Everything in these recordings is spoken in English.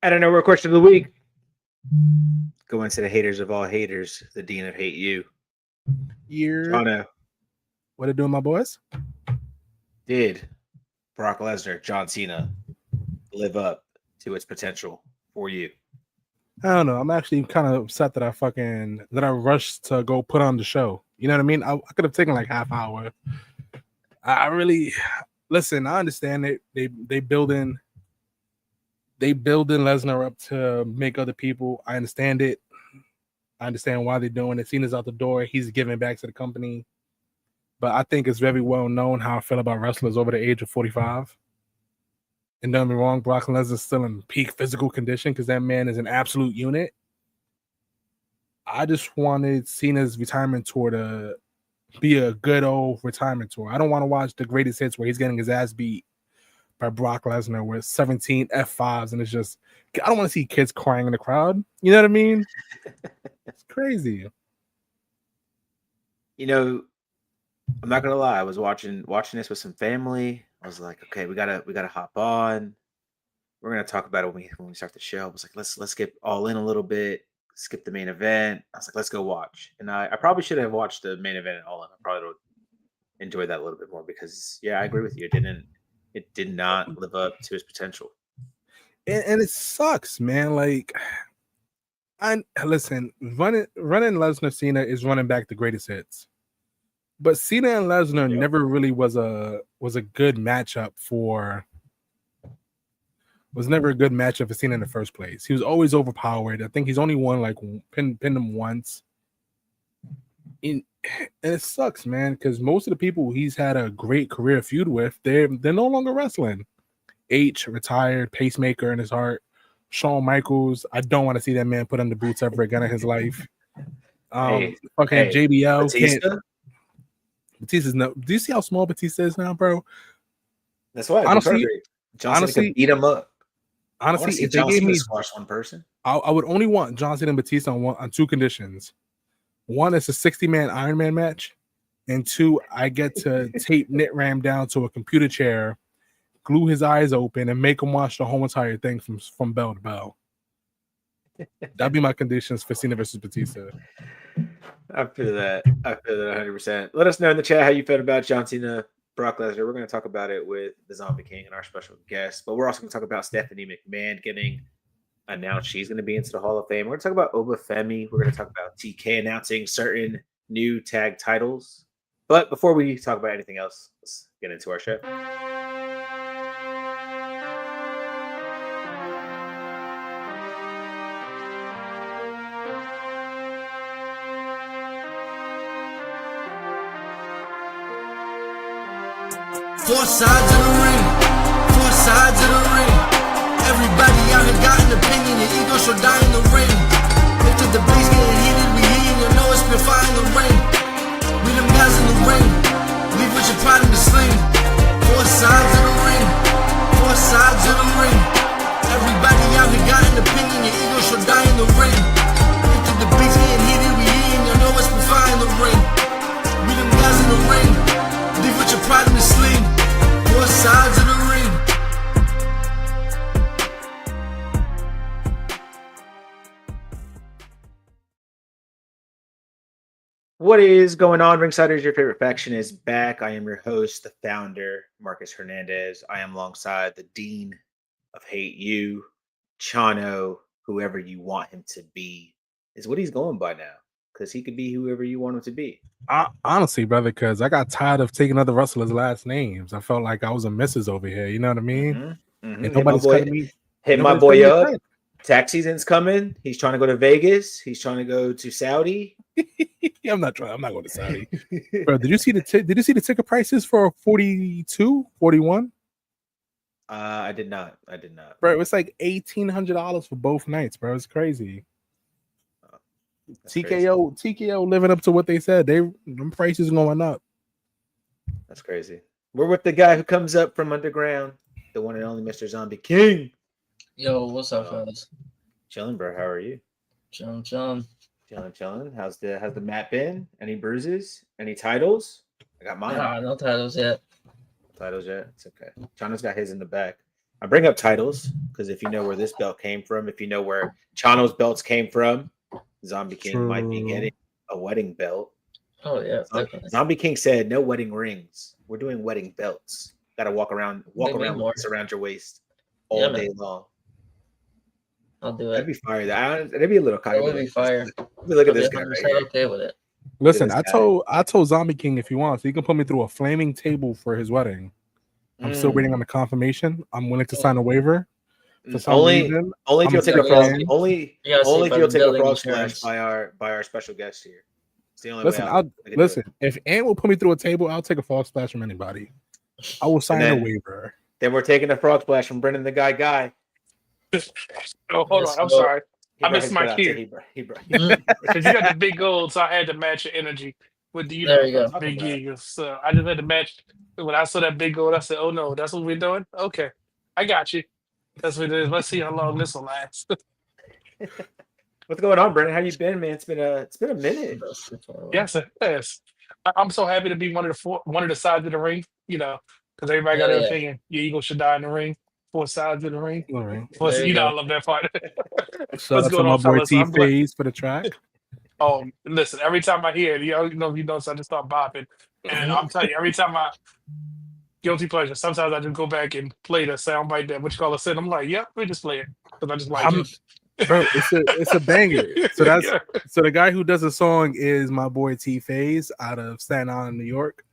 I don't know. We're question of the week. Going to the haters of all haters, the dean of hate you. Year. Jono, What are doing, my boys? did Brock Lesnar, John Cena live up to its potential for you? I don't know. I'm actually kind of upset that I rushed to go put on the show. You know what I mean? I could have taken like half hour. I really listen. I understand it. They building Lesnar up to make other people. I understand it. I understand why they're doing it. Cena's out the door. He's giving back to the company. But I think it's very well known how I feel about wrestlers over the age of 45. And don't get me wrong, Brock Lesnar's still in peak physical condition because that man is an absolute unit. I just wanted Cena's retirement tour to be a good old retirement tour. I don't want to watch the greatest hits where he's getting his ass beat by Brock Lesnar with 17 F5s, and it's just, I don't want to see kids crying in the crowd. You know what I mean? It's crazy. You know, I'm not gonna lie. I was watching this with some family. I was like, okay, we gotta hop on. We're gonna talk about it when we start the show. I was like, let's get all in a little bit. Skip the main event. I was like, let's go watch. And I probably should have watched the main event at all in. I probably would enjoy that a little bit more because I agree with you. It did not live up to its potential. And it sucks, man. Like, listen, running Lesnar Cena is running back the greatest hits. But Cena and Lesnar never really was a good matchup for Cena in the first place. He was always overpowered. I think he's only won like pinned him once. And it sucks, man, because most of the people he's had a great career feud with, they're no longer wrestling. H retired, pacemaker in his heart. Shawn Michaels, I don't want to see that man put on the boots ever again in his life. JBL Batista? Batista's no. Do you see how small Batista is now, bro? That's why. Honestly, John Cena could beat him up. Honestly, if they gave me squash one person, I would only want John Cena and Batista on two conditions. One is a 60-man Iron Man match, and two, I get to tape Nitram down to a computer chair, glue his eyes open, and make him watch the whole entire thing from bell to bell. That'd be my conditions for Cena versus Batista. I feel that 100%. Let us know in the chat how you felt about John Cena, Brock Lesnar. We're going to talk about it with the Zombie King and our special guest, but we're also going to talk about Stephanie McMahon getting announced she's going to be into the Hall of Fame. We're going to talk about Obafemi. We're going to talk about TK announcing certain new tag titles. But before we talk about anything else, let's get into our show. Four sides of the ring, four sides of the ring. Everybody out here got an opinion, your ego shall die in the ring. If the debate's getting heated, we heating, you know it's been fire in the ring. We them guys in the ring, leave with your pride in the sling. Four sides of the ring, four sides of the ring. Everybody out here got an opinion, your ego shall die in the ring. If the debate's getting heated, we heating, you know it's been fire in the ring. We them guys in the ring, leave with your pride in the sling. Four sides of the ring. What is going on, Ringsiders? Your favorite faction is back. I am your host, the founder, Marcus Hernandez. I am alongside the Dean of Hate You, Chano, whoever you want him to be, is what he's going by now. Because he could be whoever you want him to be. Honestly, brother, because I got tired of taking other wrestlers' last names. I felt like I was a missus over here. You know what I mean? Mm-hmm. And nobody's cutting me. Hit my boy up. Tax season's coming. He's trying to go to Vegas. He's trying to go to Saudi. I'm not going to Saudi. Bro, did you see the ticket prices for 42, 41? I did not. Bro, it's like $1,800 for both nights, bro. It's crazy. TKO living up to what they said. Them prices going up. That's crazy. We're with the guy who comes up from underground, the one and only Mr. Zombie King. Yo, what's up, fellas? Chilling, bro. How are you? Chilling. Chilling. How's the mat been? Any bruises? Any titles? I got mine. Nah, no titles yet. It's okay. Chana's got his in the back. I bring up titles because if you know where this belt came from, if you know where Chano's belts came from, Zombie King might be getting a wedding belt. Oh yeah, definitely. Zombie King said, "No wedding rings. We're doing wedding belts. Got to walk around with this around your waist all day long." I'll do it. That'd be fire. That'd be a little kind of. That would be fire. Look at this guy right here. Okay with it. Listen, I told Zombie King if he wants, he can put me through a flaming table for his wedding. I'm still waiting on the confirmation. I'm willing to sign a waiver. Only if you'll take a frog. Only if you'll take a frog splash by our special guest here. It's the only way. Listen. If Ant will put me through a table, I'll take a frog splash from anybody. I will sign a waiver. Then we're taking a frog splash from Brendan the Guy. Oh, hold on. I'm sorry. I missed my cue. Because you got the big gold, so I had to match your energy with the big Eagles. So I just had to match. When I saw that big gold, I said, "Oh no, that's what we're doing." Okay, I got you. That's what it is. Let's see how long this will last. What's going on, Brendan? How you been, man? It's been a minute. Yes. I'm so happy to be one of the sides of the ring. You know, because everybody got their opinion. Your Eagle should die in the ring. 4 sides of the ring. All right. I love that part. Shout out to my boy T-Phase for the track. Oh, listen, every time I hear it, you know, so I just start bopping. And I'm telling you, every time guilty pleasure, sometimes I just go back and play the soundbite that what you call a sin. I'm like, yep, we just play it. Because I just like it. Bro, it's a banger. So so the guy who does the song is my boy T-Phase out of Staten Island, New York.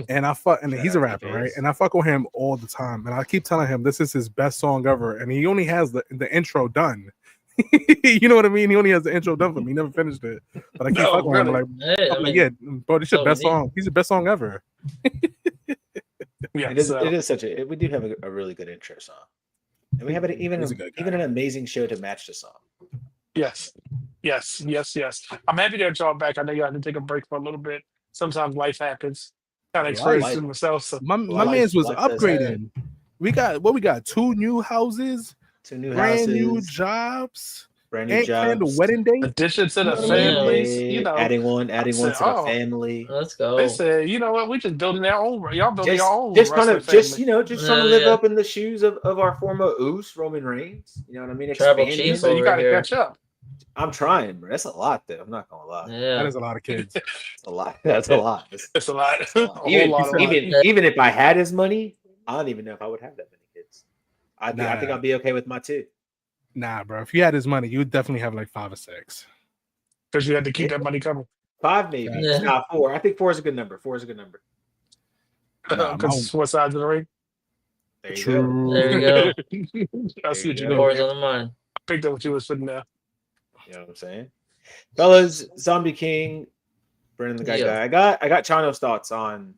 And he's a rapper, right? And I fuck with him all the time. And I keep telling him this is his best song ever. And he only has the intro done. You know what I mean? He only has the intro done for me. He never finished it. But I keep fucking with him. Like, yeah, bro, this is your best song. He's the best song ever. Yeah, it is such a. We do have a really good intro song, and we have even an amazing show to match the song. Yes. I'm happy to have y'all back. I know you had to take a break for a little bit. Sometimes life happens. Kind of expressing myself. So my man's was upgrading. We got 2 new houses, 2 new brand houses, new jobs, brand new jobs, the wedding date, addition to the families. You know, adding one to the family. Let's go. They said, you know what? We just building our own. Y'all building your own. Just trying to live up in the shoes of our former Oos, Roman Reigns. You know what I mean? Tribal chief. So you got to catch up. I'm trying, bro. That's a lot, though. I'm not gonna lie. Yeah, that is a lot of kids. It's a lot. That's a lot. It's a lot. Even if I had his money, I don't even know if I would have that many kids. I think I'll be okay with my 2. Nah, bro. If you had his money, you would definitely have like 5 or 6. Because you had to keep that money coming. 5 maybe. Yeah. Not 4. I think 4 is a good number. 4 is a good number. Because what sides of the ring? There you go. There you go. I see what you're Four's doing. on the mind. I picked up what you was putting there. You know what I'm saying? Fellas, Zombie King, Brendan the Guy. I got Chano's thoughts on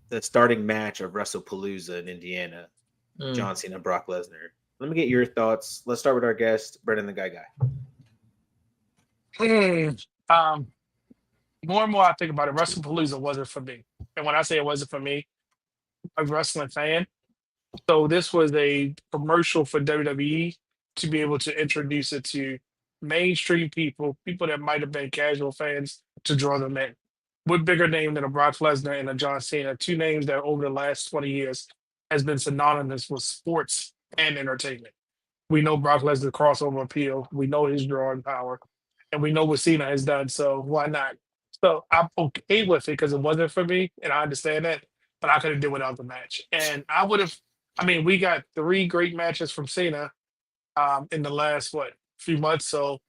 the starting match of WrestlePalooza in Indiana. John Cena, Brock Lesnar. Let me get your thoughts. Let's start with our guest, Brendan the Guy. More and more I think about it, WrestlePalooza wasn't for me. And when I say it wasn't for me, I'm a wrestling fan. So this was a commercial for WWE to be able to introduce it to mainstream people that might have been casual fans, to draw them in. What bigger name than a Brock Lesnar and a John Cena, 2 names that over the last 20 years has been synonymous with sports and entertainment. We know Brock Lesnar's crossover appeal. We know his drawing power. And we know what Cena has done, so why not? So I'm okay with it because it wasn't for me, and I understand that, but I could have did without the match. And we got 3 great matches from Cena in the last few months. So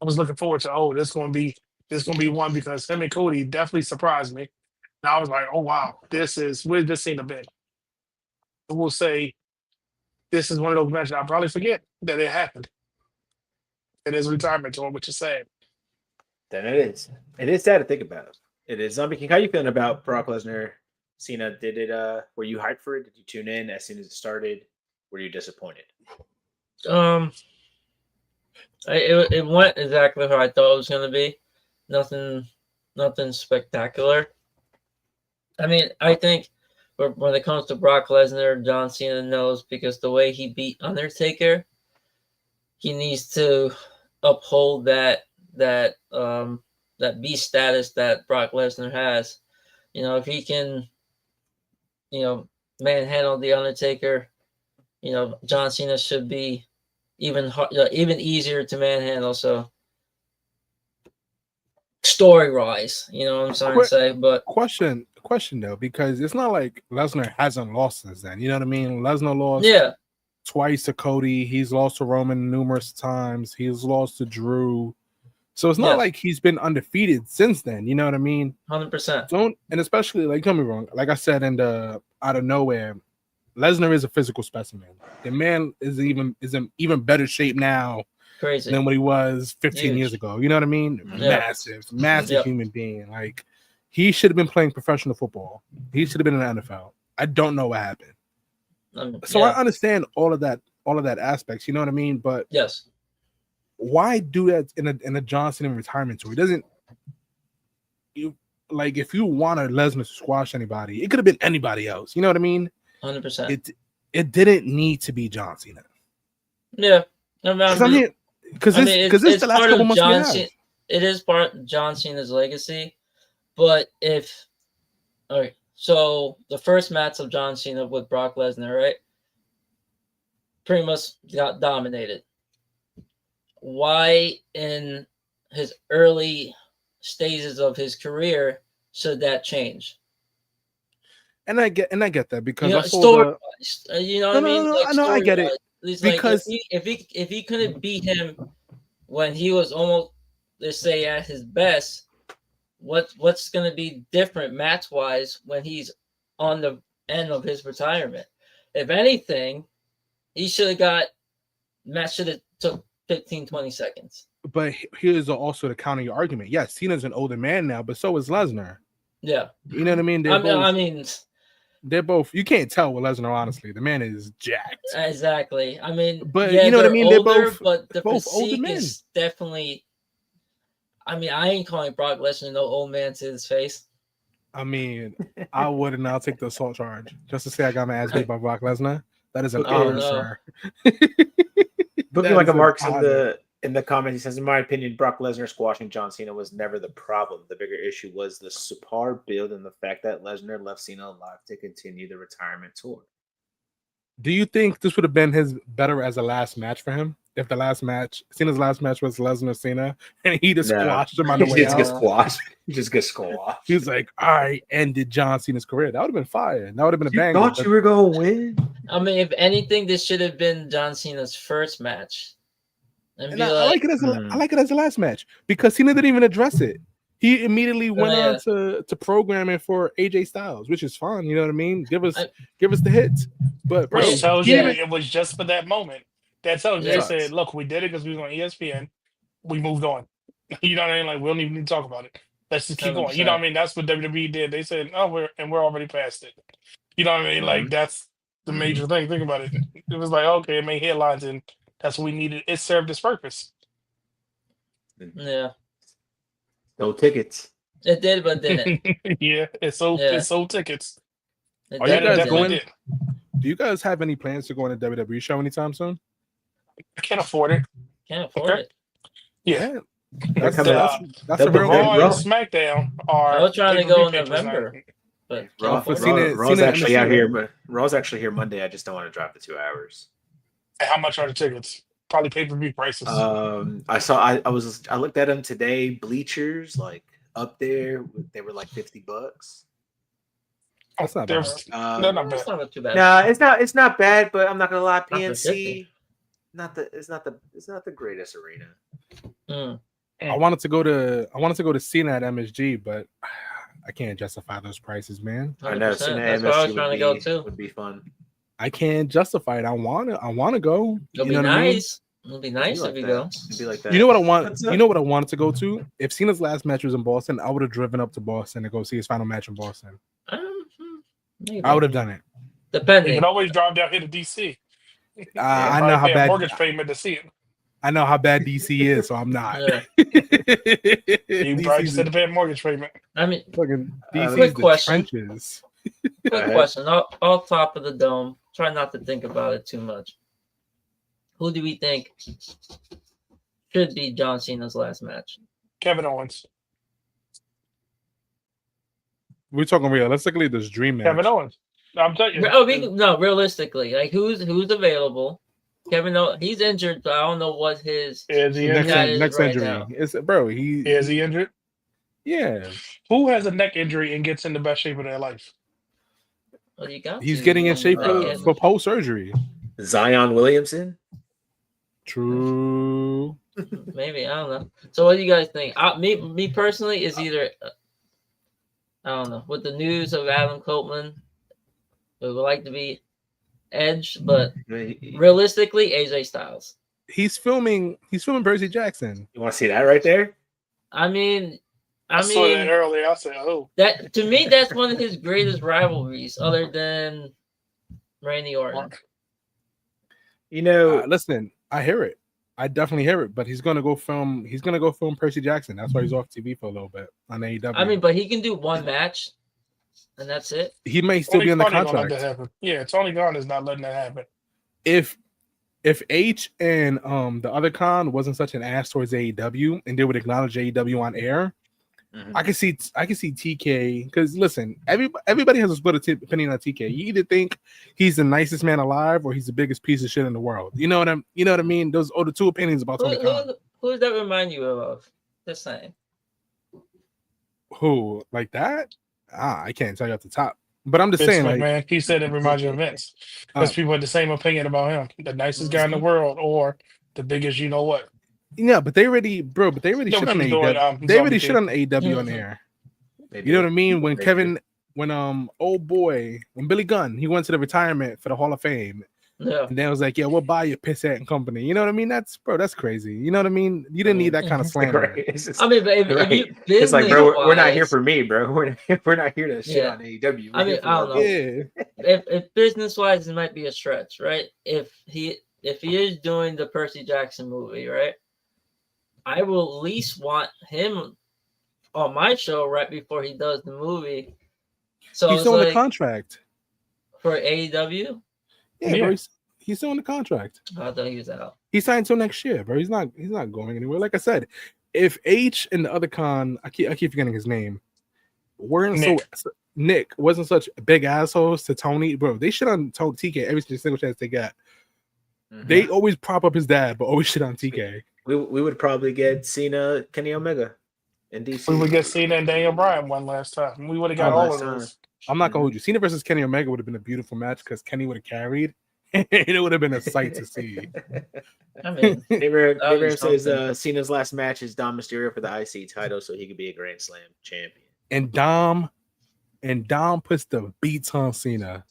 I was looking forward to this gonna be one, because him and Cody definitely surprised me. And I was like, oh wow, where's this Cena been? And we'll say this is one of those matches I'll probably forget that it happened. It is retirement tour, which is sad. Then it is. It is sad to think about. It is. Zombie King, how you feeling about Brock Lesnar, Cena? Were you hyped for it? Did you tune in as soon as it started? Were you disappointed? It went exactly how I thought it was going to be. Nothing spectacular. I mean, I think when it comes to Brock Lesnar, John Cena knows, because the way he beat Undertaker, he needs to uphold that beast status that Brock Lesnar has. You know, if he can, manhandle the Undertaker, John Cena should be even even easier to manhandle. So story wise, you know what I'm trying to say. But question though, because it's not like Lesnar hasn't lost since then. You know what I mean? Lesnar lost twice to Cody. He's lost to Roman numerous times. He's lost to Drew. So it's not like he's been undefeated since then. You know what I mean? 100%. And especially, like, don't me wrong. Like I said, out of nowhere, Lesnar is a physical specimen. The man is in even better shape now than what he was 15 years ago. You know what I mean? Massive human being. Like, he should have been playing professional football. He should have been in the NFL. I don't know what happened. So I understand all of that aspects. You know what I mean? But why do that in a John Cena retirement tour? He doesn't. Like, if you want a Lesnar to squash anybody, it could have been anybody else. You know what I mean? 100%. It didn't need to be John Cena. Yeah, because this is the last couple months we have. It is part of John Cena's legacy, but so the first match of John Cena with Brock Lesnar, right? Pretty much got dominated. Why in his early stages of his career should that change? And I get that because I what I mean. I get it. Because if he couldn't beat him when he was almost, let's say, at his best, what's going to be different match wise when he's on the end of his retirement? If anything, he should have took 15-20 seconds. But here's also the counter your argument. Yes, Cena's an older man now, but so is Lesnar. Yeah, you know what I mean. I mean, they're both. You can't tell with Lesnar, honestly. The man is jacked. Exactly. I mean, but you know what I mean. Older, but the physique is definitely. I mean, I ain't calling Brock Lesnar no old man to his face. I mean, I would, and I'll take the assault charge just to say I got my ass beat by Brock Lesnar. That is an honor, sir. Booking like a Marks in the comments, he says, in my opinion, Brock Lesnar squashing John Cena was never the problem. The bigger issue was the subpar build and the fact that Lesnar left Cena alive to continue the retirement tour. Do you think this would have been his better as a last match for him? If Cena's last match was Lesnar Cena, and he just squashed him on the way out. He just gets squashed. He was like, all right, ended John Cena's career. That would have been fire. That would have been a banger. Thought you were going to win? I mean, if anything, this should have been John Cena's first match. And I like it as a last match because Cena didn't even address it. He immediately went on to programming for AJ Styles, which is fine. You know what I mean? Give us the hits. But bro, which tells you it was just for that moment. That tells you they said, look, we did it because we was on ESPN. We moved on. You know what I mean? Like, we don't even need to talk about it. Let's just keep going. You know what I mean? That's what WWE did. They said, we're already past it. You know what I mean? Like, that's the major thing. Think about it. It was like, okay, it made headlines and that's what we needed. It served its purpose. Yeah. No tickets. It did, but didn't. Yeah, it sold tickets. Do you guys have any plans to go on a WWE show anytime soon? I can't afford it. Can't afford it. Yeah. That's a real Raw and SmackDown are. I was trying to go in November. But Raw's actually out here, but Raw's actually here Monday. I just don't want to drive the 2 hours. How much are the tickets? Probably pay-per-view prices. I looked at them today. Bleachers, like up there, they were like $50. That's not bad. They're not bad. It's not too bad. Nah, it's not bad, but I'm not gonna lie. PNC, it's not the greatest arena. I wanted to go to Cena at MSG, but I can't justify those prices, man. 100%. I know Cena at MSG would be fun. I can't justify it. I wanna go. It'll be nice. It'll be nice if you go. It'd be like that. You know what I want? You know what I wanted to go to? If Cena's last match was in Boston, I would have driven up to Boston to go see his final match in Boston. Maybe. I would have done it. Depending. You can always drive down here to DC. I know how bad mortgage payment to see it. I know how bad DC is, so I'm not. You probably just had to pay a mortgage payment. I mean, fucking DC's quick the question. trenches. Quick question. Off top of the dome. Try not to think about it too much. Who do we think should be John Cena's last match? Kevin Owens. We're talking realistically, this dream match. Kevin Owens. I'm telling you. No, realistically, like who's available? Kevin, he's injured, but I don't know what his Is he next injured? is right injury. now. Is He injured? Yeah, Who has a neck injury and gets in the best shape of their life? Well, you got he's to getting in when shape you're back for in. post surgery. Zion Williamson. True. Maybe, I don't know. So what do you guys think? Me personally is either I don't know. With the news of Adam Copeland, it would like to be Edge, but realistically, AJ Styles. He's filming Percy Jackson. You want to see that right there? I mean, I saw that earlier. I said, "Oh, that to me, that's one of his greatest rivalries, other than Randy Orton." You know, Listen, I hear it. I definitely hear it. But he's gonna go film Percy Jackson. That's why he's off TV for a little bit on AEW. I mean, but he can do one match, and that's it. He may still be on the Tony gonna let contract. that happen." Yeah, Tony Khan is not letting that happen. If H and the other Khan wasn't such an ass towards AEW and they would acknowledge AEW on air, I can see TK, because listen, everybody has a split opinion on TK. You either think he's the nicest man alive or he's the biggest piece of shit in the world. You know what I mean? Those are the two opinions about Tony Khan. Who does that remind you of? Just saying. Who like that? I can't tell you off the top. But I'm just saying, like, man, he said it reminds you of Vince because people had the same opinion about him, the nicest guy in the world, or the biggest, you know what? Yeah, but they already shit on AEW. They already shit on AEW on air. maybe You know what I mean? When Billy Gunn, he went to the retirement for the Hall of Fame. Yeah. And then it was like, yeah, we'll buy your pissant and company. You know what I mean? That's crazy. You know what I mean? You didn't need that kind of slander. I mean, but if you it's like, bro, we're not here for me, bro. We're not here to shit on AEW. I mean, I don't know. Yeah. If business wise, it might be a stretch, right? If he is doing the Percy Jackson movie, right? I will at least want him on my show right before he does the movie. So he's still on the contract for AEW. Yeah, bro, he's still on the contract. I thought he was out. He signed until next year, bro. He's not going anywhere. Like I said, if H and the other Con, I keep forgetting his name, Nick wasn't such big assholes to Tony, bro. They shit on TK every single chance they got. Mm-hmm. They always prop up his dad, but always shit on TK. We would probably get Cena, Kenny Omega in DC. We would get Cena and Daniel Bryan one last time. We would have got all of those. I'm not gonna hold you. Cena versus Kenny Omega would have been a beautiful match because Kenny would have carried. It would have been a sight to see. I mean, Abraham says Cena's last match is Dom Mysterio for the IC title, so he could be a Grand Slam champion. And Dom puts the beats on Cena.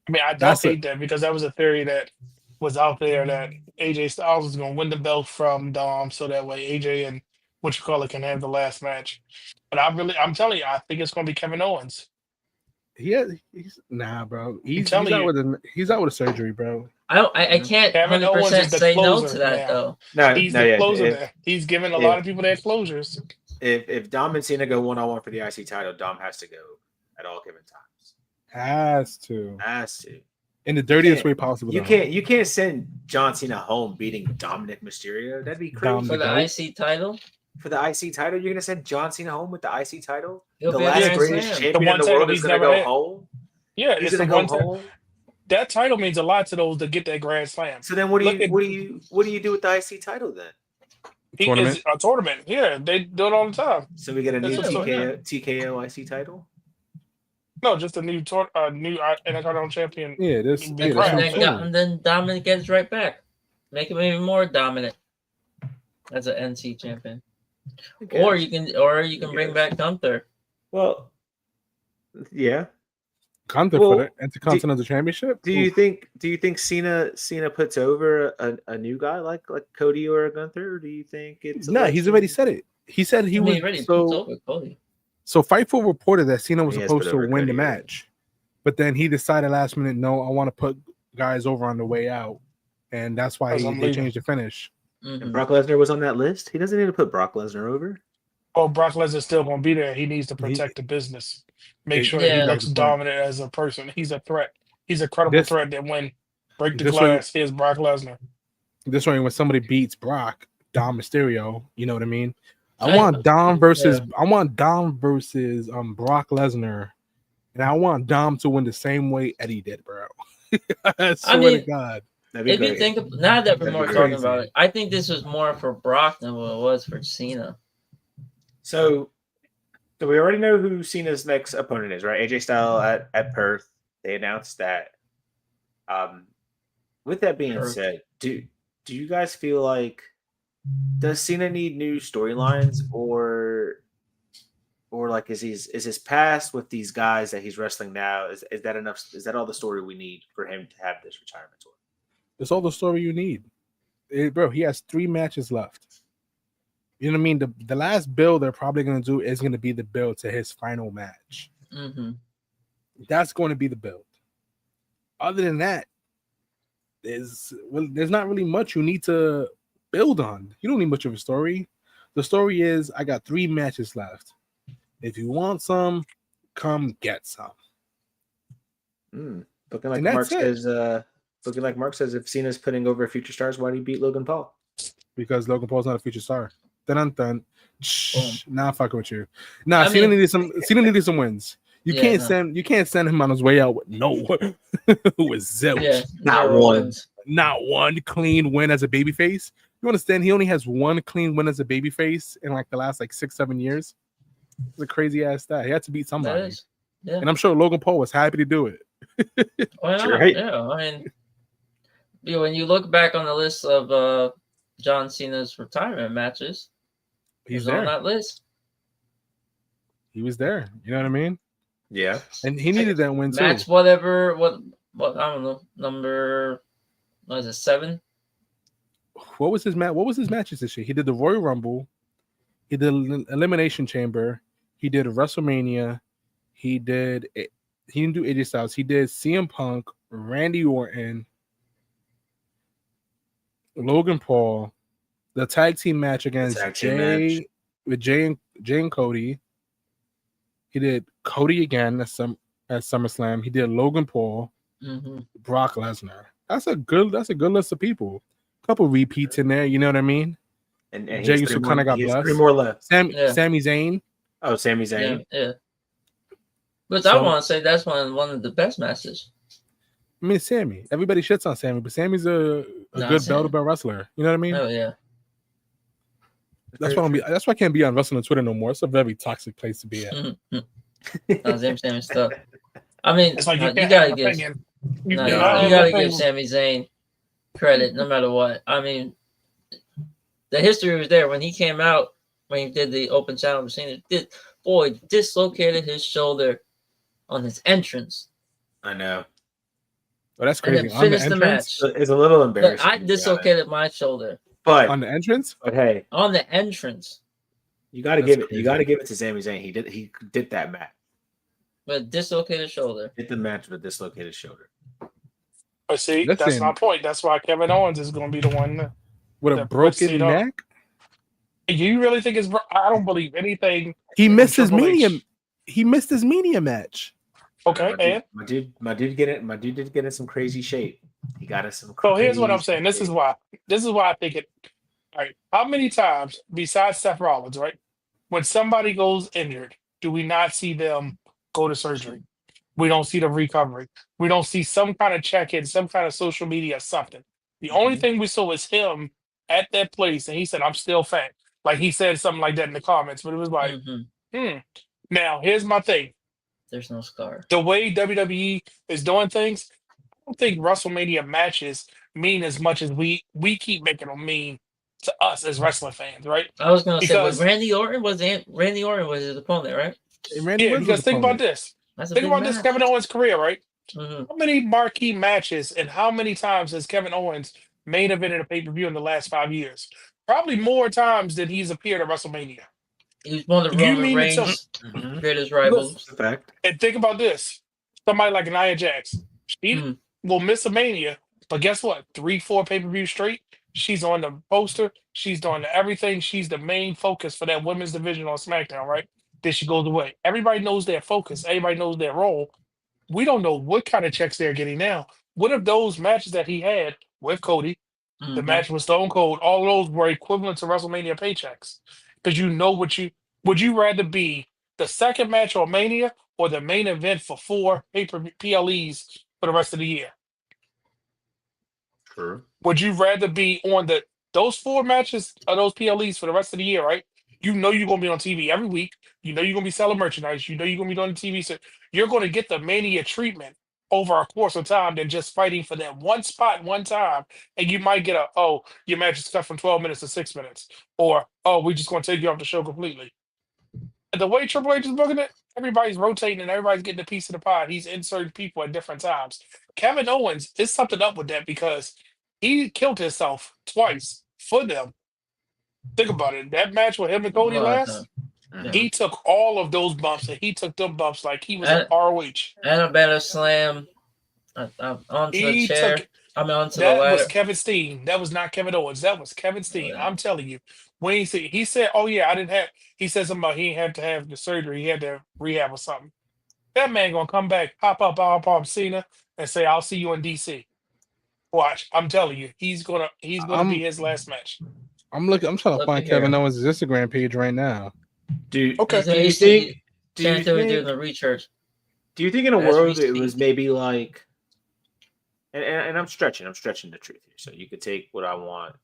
I mean, I don't hate that because that was a theory that was out there that AJ Styles was going to win the belt from Dom, so that way AJ and can have the last match. But I'm telling you, I think it's going to be Kevin Owens. Nah, bro. He's out with a surgery, bro. I can't 100% say no to that though. He's the closer there. He's giving a lot of people their closures. If Dom and Cena go 1-on-1 for the IC title, Dom has to go at all given times. Has to. In the dirtiest way possible. You can't send John Cena home beating Dominic Mysterio. That'd be crazy. For the IC title? For the IC title, you're gonna send John Cena home with the IC title? He'll the last greatest champion in the world is gonna go home? Yeah, he's gonna go home. That title means a lot to those that get that Grand Slam. So then what do you do with the IC title then? Tournament? A tournament. Yeah, they do it all the time. So we get a new TKO IC title? No, just a new Intercontinental champion. Yeah, and then Dominic gets right back. Make him even more dominant as an NC champion. Or you can bring back Gunther. Well, yeah. Gunther for the Intercontinental Championship? Do you think Cena puts over a new guy like Cody or a Gunther? Or do you think it's he's already said it. He said he was already puts over Cody. So Fightful reported that Cena was supposed to win the match, but then he decided last minute, no, I want to put guys over on the way out, and that's why they changed the finish. Mm-hmm. And Brock Lesnar was on that list. He doesn't need to put Brock Lesnar over. Oh, Brock Lesnar's still going to be there. He needs to protect the business. Make sure he looks dominant as a person. He's a threat. He's a credible threat that when break the glass, here's Brock Lesnar. This way, when somebody beats Brock, Dom Mysterio, you know what I mean? I want Dom versus Brock Lesnar And I want Dom to win the same way Eddie did, bro. I swear mean, to God. That'd be If you great. think now that That'd we're be talking crazy. about it, I think this was more for Brock than what it was for Cena. So we already know who Cena's next opponent is, right? AJ Styles at Perth. They announced that. With that being Perth. said, do you guys feel like does Cena need new storylines or like is his past with these guys that he's wrestling now is that enough? Is that all the story we need for him to have this retirement tour? It's all the story you need. Bro, he has 3 matches left. You know what I mean? The last build they're probably going to do is going to be the build to his final match. Mm-hmm. That's going to be the build. Other than that, there's not really much you need to build on. You don't need much of a story. The story is I got 3 matches left. If you want some, come get some. Looking like And Mark that's says. Looking like Mark says, if Cena's putting over future stars, why do you beat Logan Paul? Because Logan Paul's not a future star. Dun. Boom. Nah, I'm fucking with you. Nah, I Cena mean- needed some wins. You Yeah, can't send him on his way out with with zilch. Yeah, Not zero one. wins. Not one clean win as a babyface. You understand? He only has 1 clean win as a babyface in like the last 6-7 years. It's a crazy ass stat. He had to beat That somebody, is, yeah. and I'm sure Logan Paul was happy to do it. Why not? Right. Yeah, I mean, when you look back on the list of John Cena's retirement matches, He's he's on there. that list. He was there. You know what I mean? Yeah. And he needed that win too. Match whatever, what I don't know, number what is it, 7? What was his match? What was his matches this year? He did the Royal Rumble. He did Elimination Chamber. He did WrestleMania. He didn't do AJ Styles. He did CM Punk, Randy Orton, Logan Paul, the tag team match against tag team Jay with Jay and Cody. He did Cody again at SummerSlam. He did Logan Paul, Mm-hmm. Brock Lesnar. That's a good list of people. A couple repeats in there, you know what I mean? And Jey Uso kinda got blessed. 3 more left. Sami Yeah. Zayn. Oh, Sami Zayn. Yeah. But So- I want to say that's one of the best matches. I mean, Sammy. Everybody shits on Sammy, but Sammy's a Nah, good Sammy. belt wrestler. You know what I mean? Oh yeah. That's why I can't be on wrestling Twitter no more. It's a very toxic place to be at. No, Sami stuff. I mean, It's like you you can't gotta have give. opinion. You No, cannot you have gotta opinion. give Sami Zayn credit, no matter what. I mean, the history was there when he came out when he did the open channel with Cena. Dislocated his shoulder on his entrance, I know. Oh, that's and crazy. then On the finished the entrance? match. It's a little But embarrassing. I dislocated my shoulder But On the entrance? hey, on the entrance, you got to That's give it. crazy. You got to give it to Sami Zayn. He did that match. but dislocated shoulder. Did the match with a dislocated shoulder. But see, that's Listen. my point. That's why Kevin Owens is going to be the one. With a That broken puts it up. neck? You really think it's? I don't believe anything. He missed his Triple H. Mania. He missed his Mania match. Okay, and My dude did get in some crazy shape. He got in some. so here's what I'm crazy saying. This is shape. why. This is why I think it. All right. How many times besides Seth Rollins, right? When somebody goes injured, do we not see them go to surgery? We don't see them recovery. We don't see some kind of check-in, some kind of social media, something. The only thing we saw was him at that place, and he said, "I'm still fat." Like he said something like that in the comments, but it was like, Mhm. Now here's my thing. There's no scar. The way WWE is doing things, I don't think WrestleMania matches mean as much as we keep making them mean to us as wrestling fans, right? I was gonna say, Because- but Randy Orton was his opponent, right? And Randy Yeah, Orton's because think about opponent. this. That's a Think big about this match. Kevin Owens' career, right? Mhm. How many marquee matches and how many times has Kevin Owens main evented a pay-per-view in the last 5 years? Probably more times than he's appeared at WrestleMania. He was one of You Roman mean to tell- Reigns' Mhm. greatest rivals. That's a fact. And think about this. Somebody like Nia Jax. She Mm. will miss a Mania, but guess what? 3-4 pay-per-view straight. She's on the poster. She's doing everything. She's the main focus for that women's division on SmackDown, right? Then she goes away. Everybody knows their focus. Everybody knows their role. We don't know what kind of checks they're getting now. What if those matches that he had with Cody, the Mhm. match with Stone Cold, all those were equivalent to WrestleMania paychecks? Because you know would you rather be the second match on Mania or the main event for 4 PLEs for the rest of the year? True. Would you rather be on those 4 matches or those PLEs for the rest of the year, right? You know you're gonna be on TV every week. You know you're gonna be selling merchandise. You know you're gonna be doing the TV. So you're gonna get the Mania treatment over a course of time than just fighting for that one spot one time. And you might get your match is cut from 12 minutes to 6 minutes. Or, we're just gonna take you off the show completely. And the way Triple H is booking it, everybody's rotating and everybody's getting a piece of the pie. He's inserting people at different times. Kevin Owens is something up with that because he killed himself twice for them. Think about it. That match with him and Cody last, he took all of those bumps and he took them bumps like he was an ROH. And a better slam onto the chair. Onto the ladder. That was Kevin Steen. That was not Kevin Owens. That was Kevin Steen. I'm telling you. When he said, "Oh yeah, I didn't have," he said something about he didn't have to have the surgery. He had to rehab or something. That man gonna come back, pop up Cena, and say, "I'll see you in DC." Watch, I'm telling you, he's gonna be his last match. I'm trying to find Kevin Owens' Instagram page right now. Do you think doing the research? Do you think in a world it was maybe like, and I'm stretching the truth here, so you could take what I want.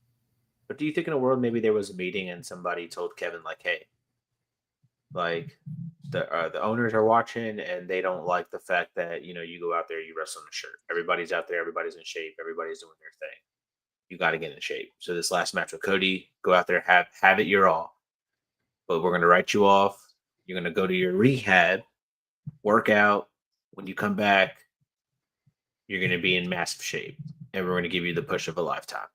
But do you think in a world maybe there was a meeting and somebody told Kevin like, hey, like the owners are watching and they don't like the fact that you go out there, you wrestle in a shirt. Everybody's out there, everybody's in shape, everybody's doing their thing. You got to get in shape. So this last match with Cody, go out there, have it your all. But we're gonna write you off. You're gonna go to your rehab, work out. When you come back, you're gonna be in massive shape, and we're gonna give you the push of a lifetime.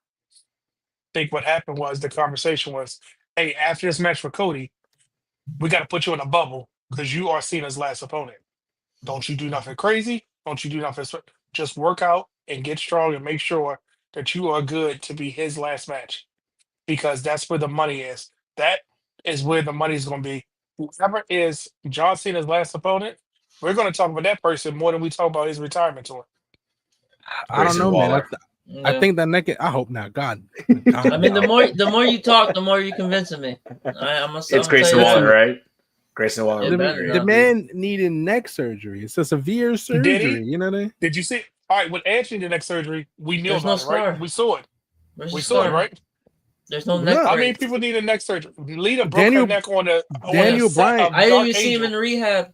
I think what happened was the conversation was, hey, after this match with Cody, we got to put you in a bubble because you are Cena's last opponent. Don't you do nothing crazy. Don't you do nothing. Just work out and get strong and make sure that you are good to be his last match because that's where the money is. That is where the money is going to be. Whoever is John Cena's last opponent, we're going to talk about that person more than we talk about his retirement tour. I don't know, man. I think that naked. I hope not. God. I mean, the more you talk, the more you're convincing me. It's Grayson Waller, right? Grayson Waller. The man needed neck surgery. It's a severe surgery. You know what I mean? Did you see? All right, when Anthony did neck surgery, we knew about it, right? We saw it. We saw it, right? There's no neck. How many people need a neck surgery? Lita broke her neck on the Daniel Bryan. I didn't even see him in rehab.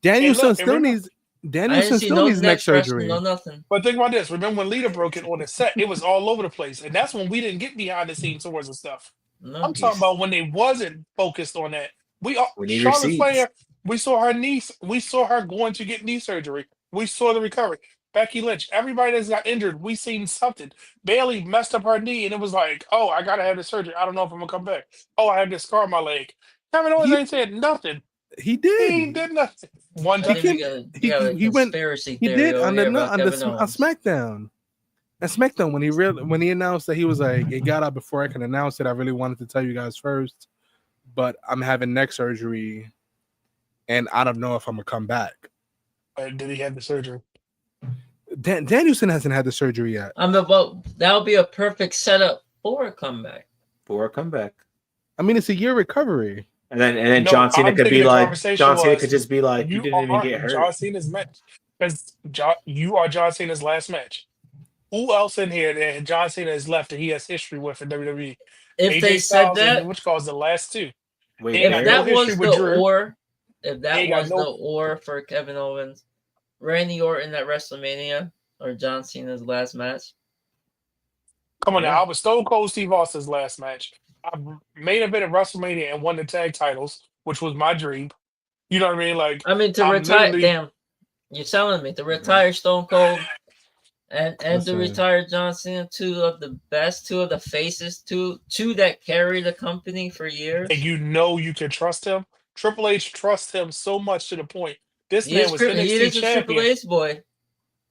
Danielson still needs neck surgery. No nothing. But think about this. Remember when Lita broke it on the set? It was all over the place. And that's when we didn't get behind the scenes tours and stuff. I'm talking about when they wasn't focused on that. Charlotte Flair, we saw her niece. We saw her going to get knee surgery. We saw the recovery. Becky Lynch, everybody that's got injured, we seen something. Bayley messed up her knee, and it was like, oh, I gotta have the surgery. I don't know if I'm gonna come back. Oh, I have this scar on my leg. Kevin Owens ain't said nothing. He did. He did nothing. One time he went. He did on SmackDown. At SmackDown, when he announced that he was like, it got out before I can announce it. I really wanted to tell you guys first, but I'm having neck surgery, and I don't know if I'm gonna come back. Did he have the surgery? Danielson hasn't had the surgery yet. But that would be a perfect setup for a comeback. I mean, it's a year recovery. And then John Cena could be like, Cena could just be like, you didn't even get hurt. John Cena's match. Because you are John Cena's last match. Who else in here that John Cena has left that he has history with in WWE? If AJ they said that, which caused the last two. If that was the or for Kevin Owens, Randy Orton at WrestleMania or John Cena's last match. Come on now, I was Stone Cold Steve Austin's last match. I main event at WrestleMania and won the tag titles, which was my dream. You know what I mean? To retire, damn, you're telling me to retire Stone Cold and to retire John Cena, two of the faces, two that carry the company for years. And you can trust him. Triple H trusts him so much to the point. This man was NXT champion. Triple H boy.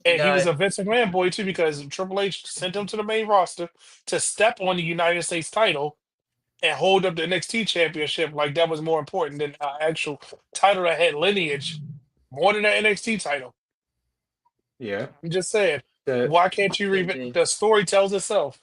And he was a Vince McMahon boy too, because Triple H sent him to the main roster to step on the United States title and hold up the NXT championship like that was more important than an actual title that had lineage, more than the NXT title. Yeah. I'm just saying, why can't you the story tells itself.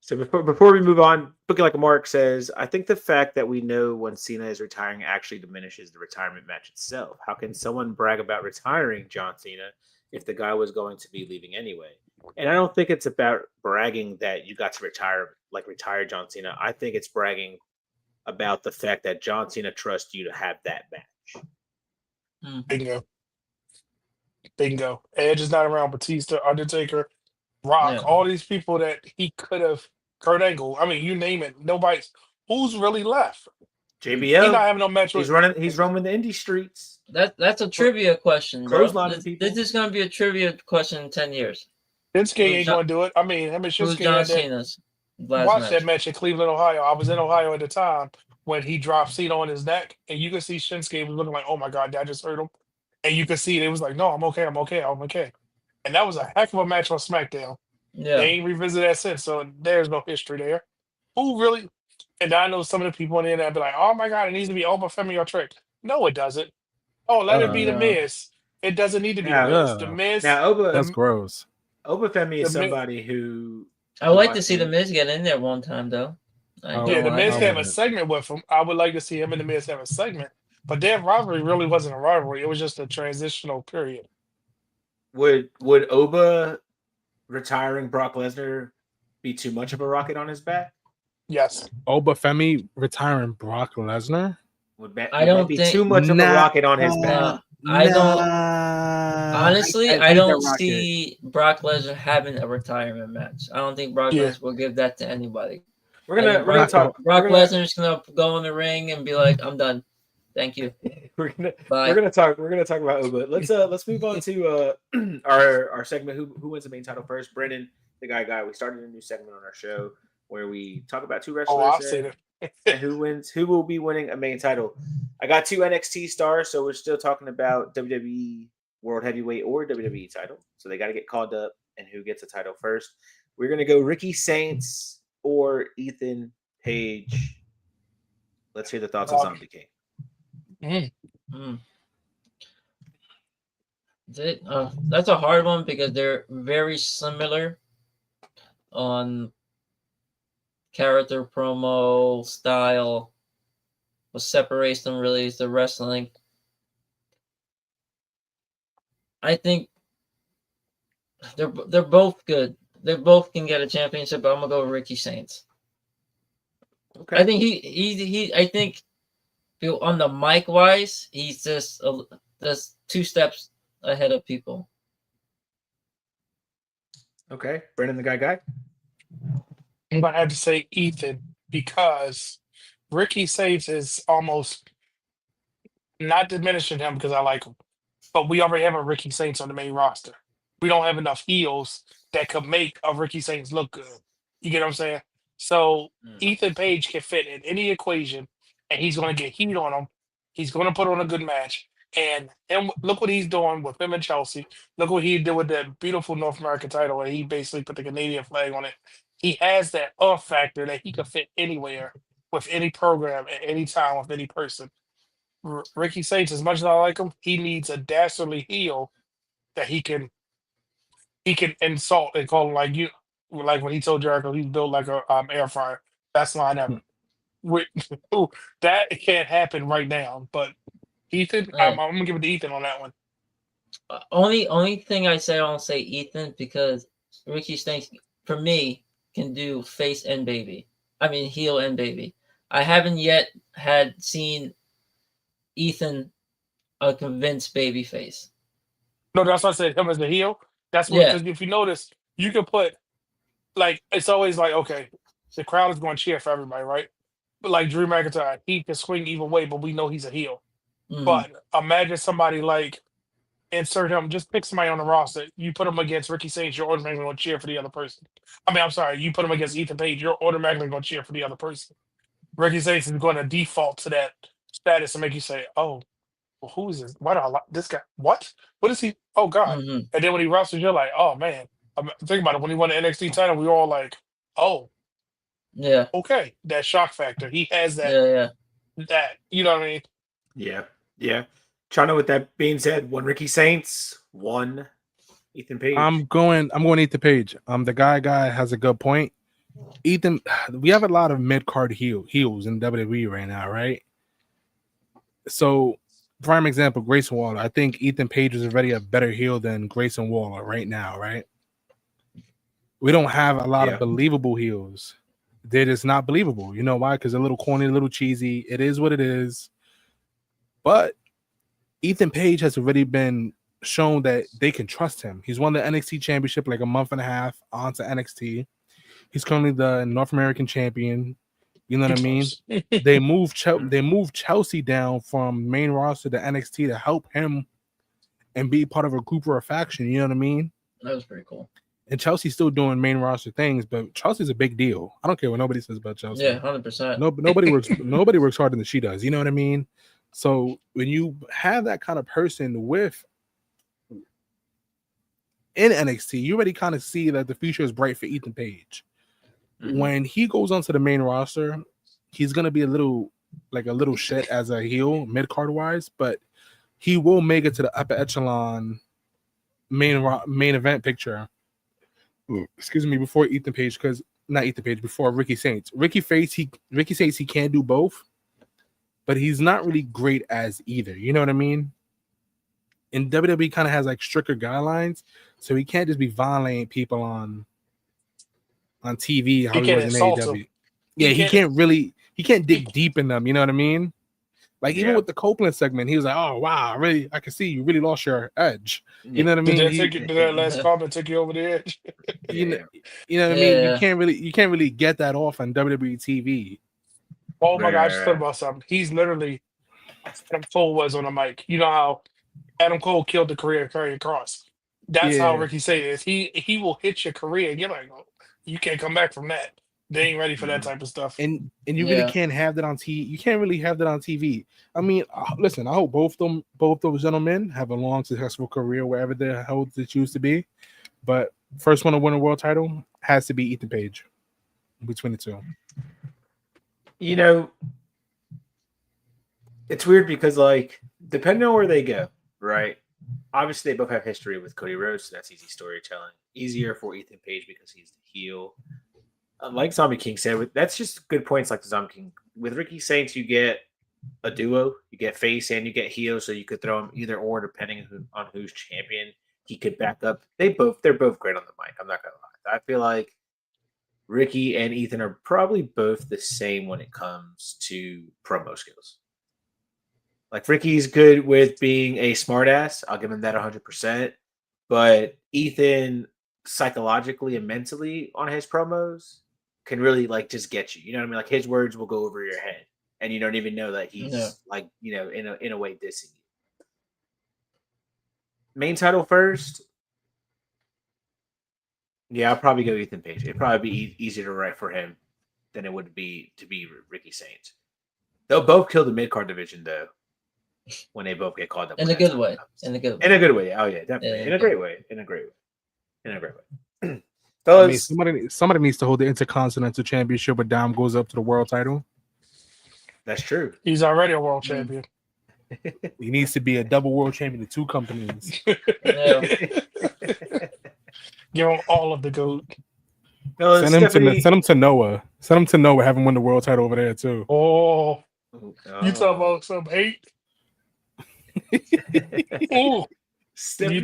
So before we move on, Booking Like a Mark says, I think the fact that we know when Cena is retiring actually diminishes the retirement match itself. How can someone brag about retiring John Cena if the guy was going to be leaving anyway? And I don't think it's about bragging that you got to retire John Cena. I think it's bragging about the fact that John Cena trusts you to have that match. Bingo. Bingo. Edge is not around. Batista, Undertaker, Rock, Yeah. all these people that he could have. Kurt Angle. I mean, you name it. Nobody's. Who's really left? He not JBL, having no match. he's roaming the indie streets. That's a trivia question, bro. Clotheslining people. This is gonna be a trivia question in 10 years. Shinsuke ain't going to do it. I mean, him and Who's Shinsuke John had that. Cena's last Watch match? that match in Cleveland, Ohio. I was in Ohio at the time when he dropped Cena on his neck, and you could see Shinsuke was looking like, "Oh my god, did I just hurt him?" And you could see it was like, "No, I'm okay, I'm okay, I'm okay." And that was a heck of a match on SmackDown. Yeah. They ain't revisited that since, so there's no history there. Who really? And I know some of the people on the internet be like, "Oh my god, it needs to be Oba Femi or Trick." No, it doesn't. Oh, let it be the No. Miz. It doesn't need to be Yeah. the Miz. Yeah. The Miz. Now, That's gross. Obafemi is The Mi- somebody who I would like to see the watching- Miz get in there one time though. I Oh, don't Yeah, the like Miz I have a wouldn't. segment with him. I would like to see him and the Miz have a segment. But their rivalry really wasn't a rivalry. It was just a transitional period. would Oba retiring Brock Lesnar be too much of a rocket on his back? Yes. Obafemi retiring Brock Lesnar? I don't that be think- too much of a Nah. rocket on his back? I don't. Nah. Honestly, I think don't they're rocket. see Brock Lesnar having a retirement match. I don't think Brock Yeah. Lesnar will give that to anybody. We're gonna Brock- talk. Brock we're gonna, Lesnar's gonna go in the ring and be like, "I'm done. Thank you." we're gonna Bye. we're gonna talk. We're gonna talk about Oba. Let's move on to our segment. Who wins the main title first? Brennan, the guy. We started a new segment on our show where we talk about two wrestlers. Oh, I've seen it. And who wins? Who will be winning a main title? I got two NXT stars, so we're still talking about WWE World Heavyweight or WWE title. So they got to get called up, and who gets a title first? We're gonna go Ricky Saints or Ethan Page. Let's hear the thoughts of Zombie King. That's a hard one because they're very similar on character, promo, style. What separates them really is the wrestling. I think they're both good. They both can get a championship, but I'm gonna go with Ricky Saints. Okay. I think he I think on the mic wise, he's just 2 steps ahead of people. Okay. Brennan, the guy. I'm going to have to say Ethan because Ricky Saints is almost not diminishing him because I like him. But we already have a Ricky Saints on the main roster. We don't have enough heels that could make a Ricky Saints look good. You get what I'm saying? So Ethan Page can fit in any equation, and he's going to get heat on him. He's going to put on a good match. And look what he's doing with him and Chelsea. Look what he did with that beautiful North American title, where he basically put the Canadian flag on it. He has that factor that he can fit anywhere with any program at any time with any person. Ricky Saints, as much as I like him, he needs a dastardly heel that he can insult and call him like when he told Jericho he's built like a air fryer. That's line ever. That can't happen right now. But Ethan, I'm gonna give it to Ethan on that one. Only thing I say, I don't say Ethan because Ricky Saints for me can do face and baby. I mean heel and baby. I haven't yet seen Ethan a convinced baby face. No, that's why I said him as the heel. That's what because if you notice, you can put like it's always like okay, the crowd is going to cheer for everybody, right? But like Drew McIntyre, he can swing either way, but we know he's a heel. Mhm. But imagine somebody like insert him, just pick somebody on the roster. You put him against Ricky Saints, you're automatically going to cheer for the other person. I mean, I'm sorry, you put him against Ethan Page, you're automatically going to cheer for the other person. Ricky Saints is going to default to that status and make you say, oh, well, who is this? Why do I like this guy? What? What is he? Oh, God. Mhm. And then when he wrestles, you're like, oh, man. Think about it. When he won the NXT title, we were all like, oh, Yeah. okay. That shock factor. He has that. Yeah. That, you know what I mean? Yeah. China, with that being said, one Ricky Saints, one Ethan Page. I'm going Ethan Page. The guy has a good point. Ethan, we have a lot of mid card heels in WWE right now, right? So, prime example, Grayson Waller. I think Ethan Page is already a better heel than Grayson Waller right now, right? We don't have a lot of believable heels. They're just not believable. You know why? Because they're a little corny, a little cheesy. It is what it is. But Ethan Page has already been shown that they can trust him. He's won the NXT championship like a month and a half onto NXT. He's currently the North American champion. You know what I mean? They moved Chelsea down from main roster to NXT to help him and be part of a group or a faction. You know what I mean? That was pretty cool. And Chelsea's still doing main roster things, but Chelsea's a big deal. I don't care what nobody says about Chelsea. Yeah, 100%. Nobody works harder than she does. You know what I mean? So when you have that kind of person in NXT, you already kind of see that the future is bright for Ethan Page. Mm-hmm. When he goes onto the main roster, he's gonna be a little shit as a heel mid card wise, but he will make it to the upper echelon main event picture. Excuse me, before Ethan Page, before Ricky Saints. Ricky Saints he can do both, but he's not really great as either. You know what I mean? And WWE kind of has like stricter guidelines, so he can't just be violating people on TV how he was in AEW. Yeah, he can't dig deep in them. You know what I mean? Like even with the Copeland segment, he was like, "Oh wow, I can see you really lost your edge." You know what I mean? Did that last comment take you over the edge? You know what I mean? You can't really get that off on WWE TV. Oh my God, I just thought about something. He's literally Adam Cole was on the mic. You know how Adam Cole killed the career of Karrion Kross. That's how Ricky says he will hit your career, and you're like, oh, you can't come back from that. They ain't ready for that type of stuff. And you really can't have that on TV. You can't really have that on TV. I mean, listen, I hope both those gentlemen have a long, successful career wherever the hell they choose to be. But first one to win a world title has to be Ethan Page between the two. You know, it's weird because, like, depending on where they go, right? Obviously, they both have history with Cody Rhodes, so that's easy storytelling. Easier for Ethan Page because he's the heel. Like Zombie King said, that's just good points. Like the Zombie King with Ricky Saints, you get a duo, you get face and you get heel, so you could throw him either or depending on who's champion. He could back up. They're both great on the mic. I'm not gonna lie. I feel like Ricky and Ethan are probably both the same when it comes to promo skills. Like Ricky's good with being a smartass. I'll give him that 100%. But Ethan, psychologically and mentally on his promos, can really like just get you. You know what I mean? Like his words will go over your head, and you don't even know that he's like, you know, in a way dissing you. Main title first. Yeah, I'll probably go Ethan Page. It'd probably be easier to write for him than it would be to be Ricky Saints. They'll both kill the mid card division though when they both get called up. In a good way. In a good way. In a good way. Oh yeah, definitely. In a great way. In a great way. I mean, somebody needs to hold the Intercontinental Championship, but Dom goes up to the world title. That's true. He's already a world champion. He needs to be a double world champion to two companies. Give him all of the gold. No, send him to Noah. Send him to Noah. Have him win the world title over there too. Oh. You talking about some hate? Ooh. Stephanie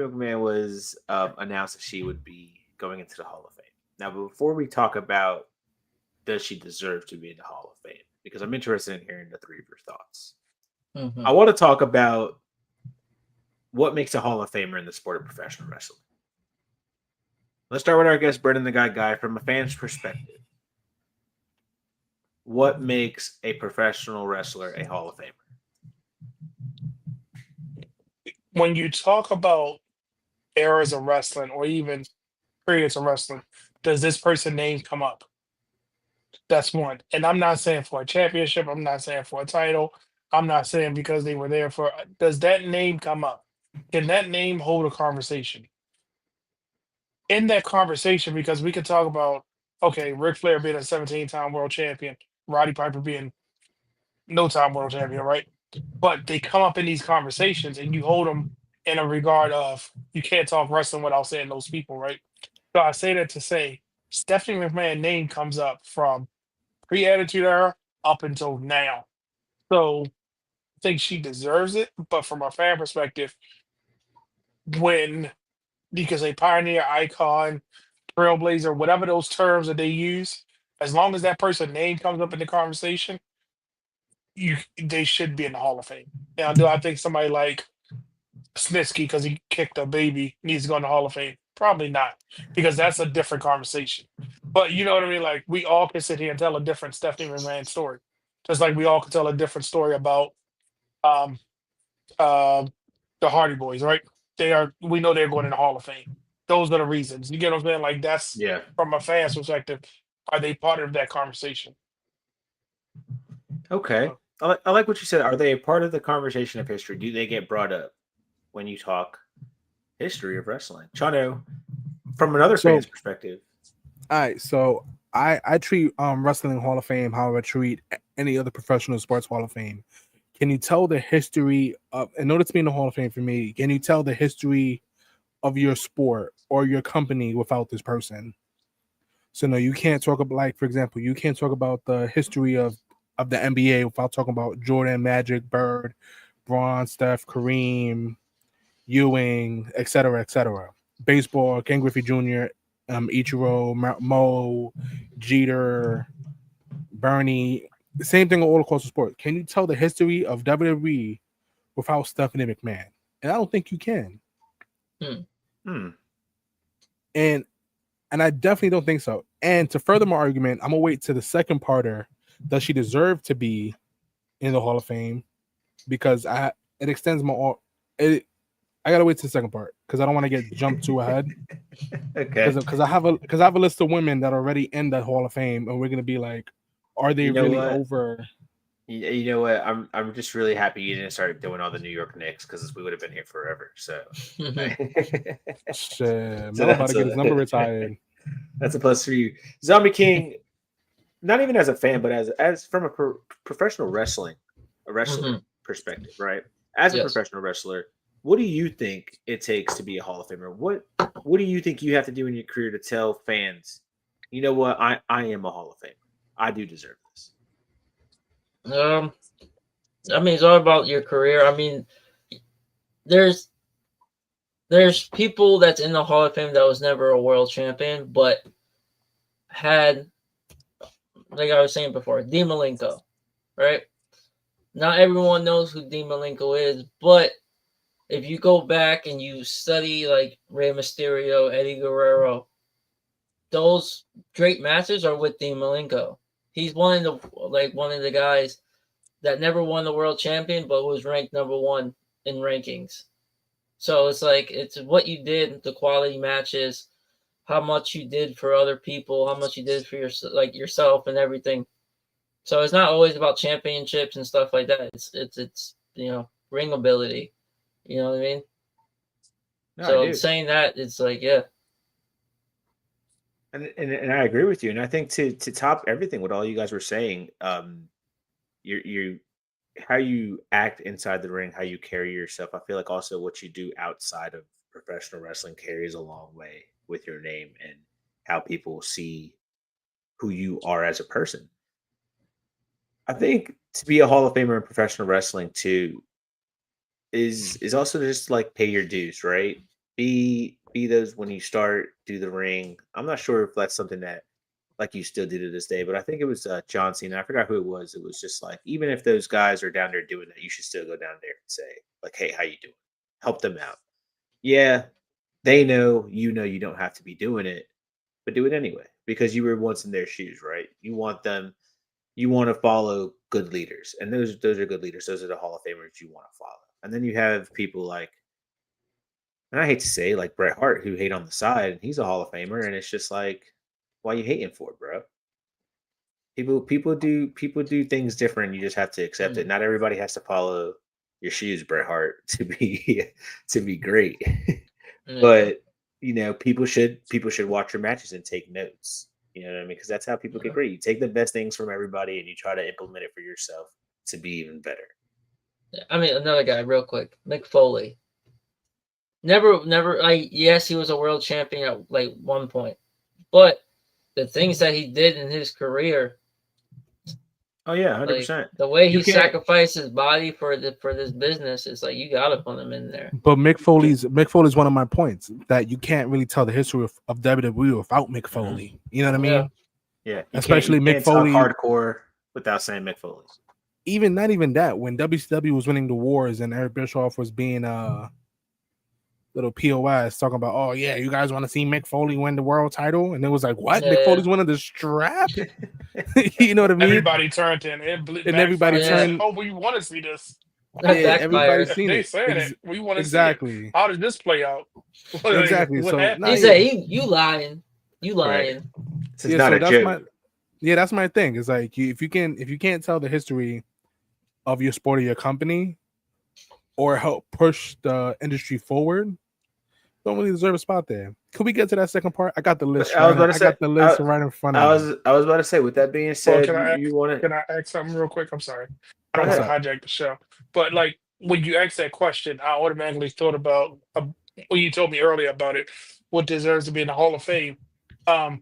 McMahon was announced that she would be going into the Hall of Fame. Now, before we talk about does she deserve to be in the Hall of Fame, because I'm interested in hearing the three of your thoughts. Mm-hmm. I want to talk about what makes a Hall of Famer in the sport of professional wrestling. Let's start with our guest, Brendan the Guy, from a fan's perspective. What makes a professional wrestler a Hall of Famer? When you talk about eras of wrestling or even periods of wrestling, does this person's name come up? That's one. And I'm not saying for a championship. I'm not saying for a title. I'm not saying because they were there for. Does that name come up? Can that name hold a conversation? In that conversation, because we could talk about, okay, Ric Flair being a 17-time world champion, Roddy Piper being no-time world champion, right? But they come up in these conversations and you hold them in a regard of you can't talk wrestling without saying those people, right? So I say that to say Stephanie McMahon name comes up from pre-Attitude Era up until now. So I think she deserves it. But from a fan perspective, when because a pioneer, icon, trailblazer, whatever those terms that they use, as long as that person's name comes up in the conversation, they should be in the Hall of Fame. Now, do I think somebody like Snitsky, because he kicked a baby, needs to go in the Hall of Fame? Probably not, because that's a different conversation. But you know what I mean? Like, we all can sit here and tell a different Stephanie McMahon story. Just like we all can tell a different story about um, uh, the Hardy Boys, right? We know they're going in the Hall of Fame. Those are the reasons. You get what I'm saying? Like, that's Yeah. from a fan's perspective. Are they part of that conversation? Okay. I like what you said. Are they a part of the conversation of history? Do they get brought up when you talk history of wrestling? Chano, from another So- fan's perspective. All right, so I treat Wrestling Hall of Fame how I treat any other professional sports Hall of Fame. Can you tell the history of, in order to be in the Hall of Fame for me, can you tell the history of your sport or your company without this person? So no, you can't talk about, like, for example, you can't talk about the history of the NBA without talking about Jordan, Magic, Bird, Braun, Steph, Kareem, Ewing, etc., etc. Baseball, Ken Griffey Jr., Ichiro, Mo, Jeter, Bernie. The same thing all across the sport. Can you tell the history of WWE without Stephanie McMahon? And I don't think you can. And I definitely don't think so. And to further my argument, I'm gonna wait to the second parter. Does she deserve to be in the Hall of Fame? Because it extends my I gotta wait to the second part because I don't want to get jumped too ahead. Okay. Because I have a list of women that are already in that Hall of Fame, and we're gonna be like, are they You know really what? over? You know what? I'm just really happy you didn't start doing all the New York Knicks because we would have been here forever. So, Shit, So Melo about that's to get his number retired. that's a plus for you, Zombie King. Not even as a fan, but as from a professional wrestler perspective, right? As a Yes. professional wrestler, what do you think it takes to be a Hall of Famer? What do you think you have to do in your career to tell fans, you know what, I am a Hall of Famer. I do deserve this. I mean, it's all about your career. I mean, there's people that's in the Hall of Fame that was never a world champion, but had, like I was saying before, Dean Malenko, right? Not everyone knows who Dean Malenko is, but if you go back and you study like Rey Mysterio, Eddie Guerrero, those great matches are with Dean Malenko. He's one of the guys that never won the world champion, but was ranked number one in rankings. So it's like, it's what you did, the quality matches, how much you did for other people, how much you did for yourself and everything. So it's not always about championships and stuff like that. It's ring ability. You know what I mean? No, I So do. saying that, it's like, yeah. And I agree with you. And I think to top everything, what all you guys were saying, you how you act inside the ring, how you carry yourself. I feel like also what you do outside of professional wrestling carries a long way with your name and how people see who you are as a person. I think to be a Hall of Famer in professional wrestling too is also just like pay your dues, right? Be those when you start, do the ring. I'm not sure if that's something that like you still do to this day, but I think it was John Cena. I forgot who it was. It was just like, even if those guys are down there doing that, you should still go down there and say like, hey, how you doing? Help them out. Yeah, they know you don't have to be doing it, but do it anyway because you were once in their shoes, right? You want to follow good leaders, and those are good leaders. Those are the Hall of Famers you want to follow. And then you have people like, and I hate to say like Bret Hart, who hate on the side, and he's a Hall of Famer, and it's just like, why you hating for, bro? People do things different. You just have to accept it. Not everybody has to follow your shoes, Bret Hart, to be great. But people should watch your matches and take notes. You know what I mean? Because that's how people get great. You take the best things from everybody and you try to implement it for yourself to be even better. I mean, another guy, real quick, Mick Foley. Never. Like, yes, he was a world champion at like one point, but the things that he did in his career, Oh yeah, 100%. like the way You he can't- sacrificed his body for this business, it's like you gotta put him in there. But Mick Foley's one of my points that you can't really tell the history of WWE without Mick Foley. You know what I mean? Yeah. Yeah, you Especially can't Mick Foley. talk hardcore without saying Mick Foley's. Even not even that. When WCW was winning the wars and Eric Bischoff was being little POS talking about, oh yeah, you guys want to see Mick Foley win the world title, and it was like, what? Yeah. Mick Foley's winning the strap? You know what I mean? Everybody turned in. And everybody turned. Oh, we want to see this. That Yeah, backfired. everybody's seen They it. said it. We want to see Exactly. it. How did this play out? Exactly. What So happened? now He said, "You lying? You lying?" This is not so a that's joke. that's my thing. It's like if you can't tell the history of your sport or your company, or help push the industry forward, don't really deserve a spot there. Could we get to that second part? I got the list. I was about to say- got the list right in front of me. I was about to say. With that being said, you want to? Can I ask something real quick? I'm sorry. I don't Go want to hijack the show. But like when you asked that question, I automatically thought about when you told me earlier about it, what deserves to be in the Hall of Fame. I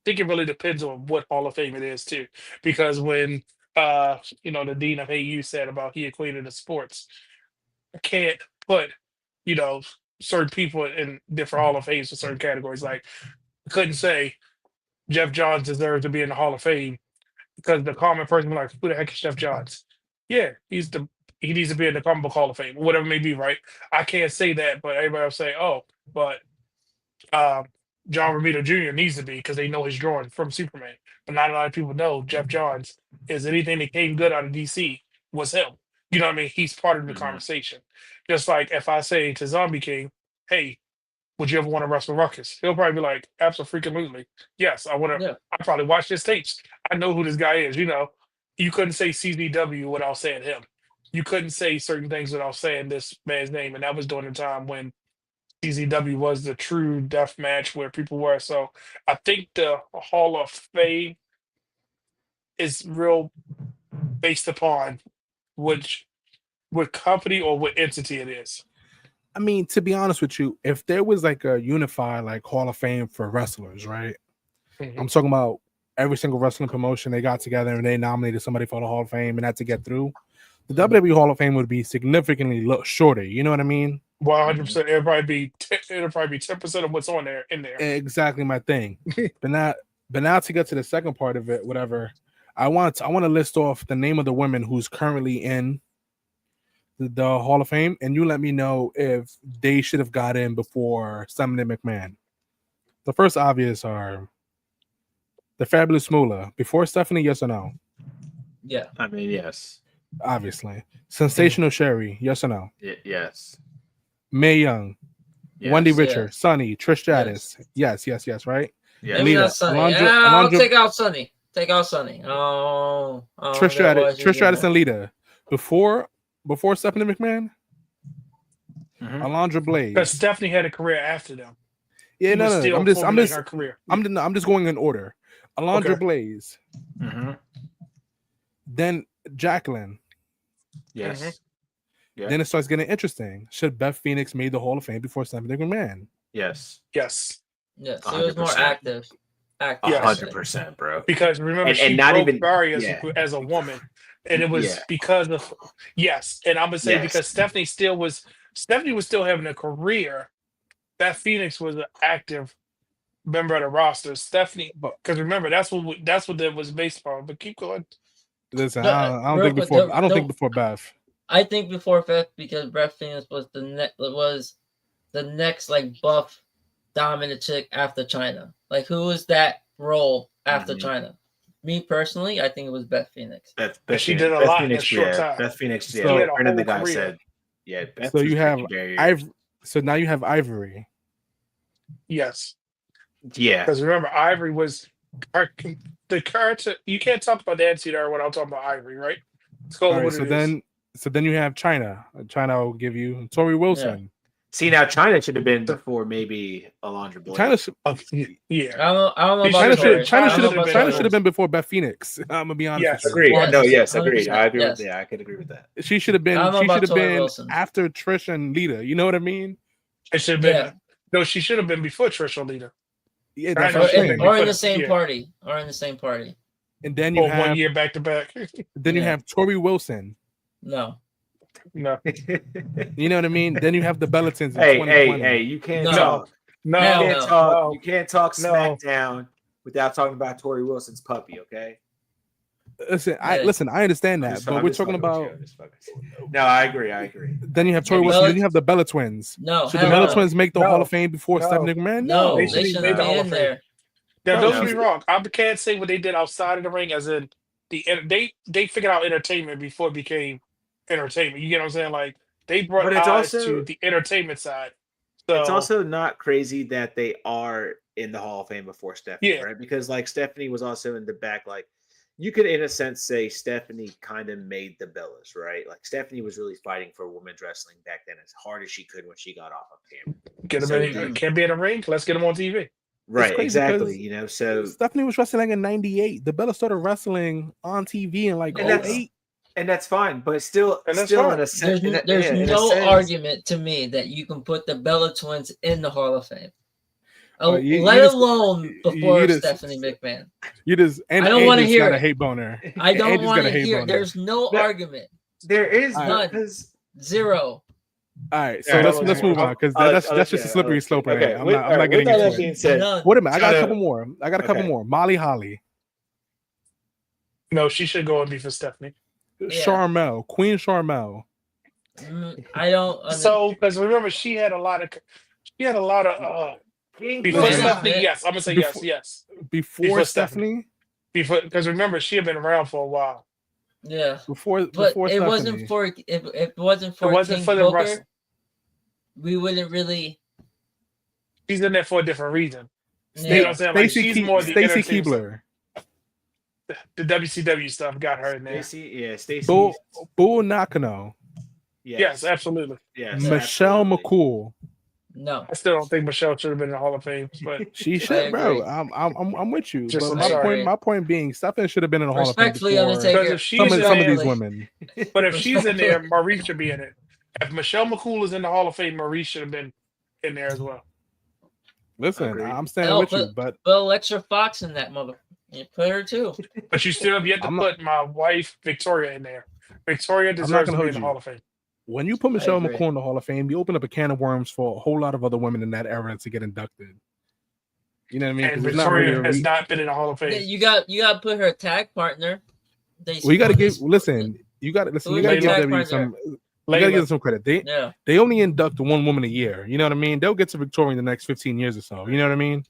think it really depends on what Hall of Fame it is too. Because when the dean of AU said about he equated the sports, I can't put, certain people in different Hall of Fames for certain categories. Like I couldn't say Jeff Johns deserves to be in the Hall of Fame because the common person be like, who the heck is Jeff Johns? Yeah, he needs to be in the comic book Hall of Fame, whatever it may be, right? I can't say that, but everybody will say, oh, but John Romita Jr. needs to be because they know his drawing from Superman. But not a lot of people know Jeff Johns is anything that came good out of DC was him. You know what I mean? He's part of the conversation. Just like if I say to Zombie King, hey, would you ever want to wrestle Ruckus? He'll probably be like, absolutely. Yes, I want to. Yeah. I probably watch his tapes. I know who this guy is. You couldn't say CZW without saying him. You couldn't say certain things without saying this man's name. And that was during the time when CZW was the true death match where people were. So I think the Hall of Fame is real based upon what company or what entity it is. I mean, to be honest with you, if there was like a unified like Hall of Fame for wrestlers, right? Mhm. I'm talking about every single wrestling promotion, they got together and they nominated somebody for the Hall of Fame and had to get through. The WWE Hall of Fame would be significantly shorter. You know what I mean? 100%. It'll probably be 10% of what's on there in there. Exactly my thing. but now to get to the second part of it, whatever, I want to list off the name of the women who's currently in the Hall of Fame, and you let me know if they should have got in before Stephanie McMahon. The first obvious are the Fabulous Moolah. Before Stephanie, yes or no? Yeah. I mean, yes. Obviously. Sensational Sherry, yes or no? Yes. Mae Young, Yes. Wendy Yes. Richards, Sunny, Trish Stratus. Yes, right? Yes. Maybe Lita, not Sunny. Alondra- I'll Alondra- take out Sunny. Take out Sunny. Oh, Trish Stratus and Lita. Before Stephanie McMahon, Mhm. Alondra Blaze. Because Stephanie had a career after them. Yeah, She was no. still I'm just formulating her career. I'm just going in order. Alondra Okay. Blaze, Mhm. then Jacqueline. Yes. Yeah. Then it starts getting interesting. Should Beth Phoenix made the Hall of Fame before Stephanie McMahon? Yes. Yes. Yeah, so it was more 100%. active. Yes. 100%, bro. Because remember, And she not broke even- barriers yeah. as a woman. And it was Yeah. because of, yes. And I'm going to say Yes. because Stephanie was still having a career. Beth Phoenix was an active member of the roster. Stephanie, because remember, that's what that was based upon. But keep going. Listen, No, I don't real think quick, before. I don't think before Beth. I think before Beth because Beth Phoenix was the next like buff dominant chick after China. Like who was that role after Mhm. China? Me personally, I think it was Beth Phoenix. Beth She Phoenix- did a Beth lot in a Phoenix, short yeah. time. Beth Phoenix, So- yeah. She had a Friend of the whole guy career. said, yeah. Beth So was you have freaking barrier. So now you have Ivory. Yes. Yeah. Because remember, Ivory was the character. You can't talk about the NCAA era without talking about Ivory, right? Let's go All over right, what so it is. then you have China. China will give you Tori Wilson. See, now China should have been before maybe Alondra Blaze. China should, Yeah. I don't know He about China should've should, been- China I should don't have, know China about should have been before Beth Phoenix. I'm gonna be honest Yes. with you. Agreed. Yes, No, yes, 100%, agreed. I agree yes. with that. I could agree with that. She should have been. I don't know She about should have Tori been Wilson. after Trish and Lita. You know what I mean? It should have been. Yeah. No, she should have been before Trish or Lita. Yeah, China that's what I'm should have saying. been Or in the before- same yeah. party. Or in the same party. And then you Or 1 have, year back to back. then you Yeah. have Tori Wilson. No. No, You know what I mean? Then you have the Bellatons in Hey, 2020. hey, you can't No. talk. no, You Hell can't no. talk. no. You can't talk No. SmackDown without talking about Tori Wilson's puppy. Okay. Listen, Yeah. I understand I'm that, just- but I'm we're just talking fucking with about. you. I'm just fucking with you. No, I agree. Then you have Tori Yeah, Wilson. Bella- Then you have the Bella Twins. No. Should the hell Bella no. Twins make the No. Hall of Fame before No. Stephanie McMahon? No, They they shouldn't shouldn't made the be Hall in of there. Now, No, don't no. get me wrong. I can't say what they did outside of the ring, as in they figured out entertainment before it became entertainment. You get what I'm saying? Like they brought But it's eyes also- to the entertainment side. So It's also not crazy that they are in the Hall of Fame before Stephanie, Yeah. right? Because like Stephanie was also in the back. Like you could, in a sense, say Stephanie kind of made the Bellas, right? Like Stephanie was really fighting for women's wrestling back then as hard as she could when she got off of camera. get them So in. you- Can't be in the ring. Let's get them on TV. Right, crazy exactly. because- You know, so Stephanie was wrestling in '98. The Bella started wrestling on TV in like And that's- 08. and that's fine, but still, And that's still fine. in a sense, There's no argument to me that you can put the Bella Twins in the Hall of Fame. You Let just- alone you before just- Stephanie McMahon. You just and I don't wanna Angel's hear got a it. hate boner. I don't Angel's want got to a hate hear. boner. There's no That- argument. There is None. because Zero. All right, so Yeah, let's move on because that's just a slippery slope. Right Okay, now. with- I'm all not right, getting with all into that being it. said, None. Wait a minute, I got a Shout couple out. more. I got a couple Okay. more. Molly Holly, No, she should go and be for Stephanie. Yeah. Charmel, Queen Charmel. I don't. So, because remember, she had a lot of before Listen. Stephanie. Yes, I'm gonna say Before- yes. Before Stephanie. Stephanie, Before, because remember, she had been around for a while. yeah, before but it Stephanie. wasn't for if it wasn't for It wasn't King for the Booker, wrestling. we wouldn't really. She's in there for a different reason. You know Yeah. what I'm saying? Like, she's more the Stacey entertainment Keebler, stuff. The WCW stuff got her in there. Stacey, Bull Nakano, Yes, absolutely. yes, Michelle absolutely. McCool. No. I still don't think Michelle should have been in the Hall of Fame, but She I should, bro. agree. I'm with you. Just- But I'm my sorry. point being, Stephanie should have been in the Hall of Fame Respectfully, before Undertaker. because if she's some in of these there, women. but if she's in there, Marie should be in it. If Michelle McCool is in the Hall of Fame, Marie should have been in there as well. Listen, Agreed. I'm standing No, with you, but But Alexa Fox in that mother. You put her too. But you still have yet to I'm not- put my wife Victoria in there. Victoria not deserves to gonna be in hold the you. Hall of Fame. when you put Michelle agree. McCool in the Hall of Fame, you open up a can of worms for a whole lot of other women in that era to get inducted. You know what I mean? And 'Cause it's not really Victoria a has re- not been in the Hall of Yeah, Fame. you got to put her tag partner. well, you got to give. Listen, you got to listen. Who You got to is give that WWE partner? some. You Layla. got to give them some credit. Yeah. They only induct one woman a year. You know what I mean? They'll get to Victoria in the next 15 years or so. You know what I mean?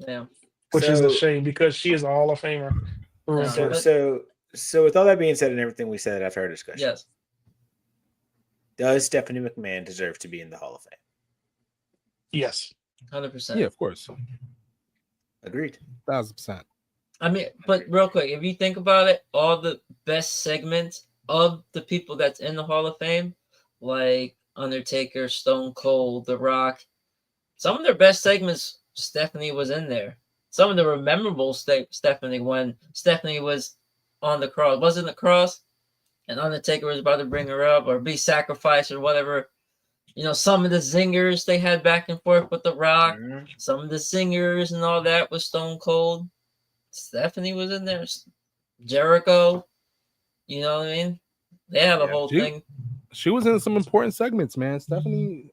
Yeah. Which is a So- shame because she is a Hall of Famer. Yeah. So with all that being said and everything we said after our discussion, Yes. does Stephanie McMahon deserve to be in the Hall of Fame? Yes. 100%. Yeah, of course, Agreed. 1000%. I mean, but real quick, if you think about it, all the best segments of the people that's in the Hall of Fame, like Undertaker, Stone Cold, The Rock, some of their best segments, Stephanie was in there. Some of them were memorable. Stephanie, when Stephanie was on the cross, wasn't the cross, and Undertaker was about to bring her up or be sacrificed or whatever. You know, some of the zingers they had back and forth with The Rock, Mhm. some of the singers and all that was Stone Cold. Stephanie was in there. Jericho, you know what I mean? They had a Yeah, whole she- thing. She was in some important segments, man. Stephanie.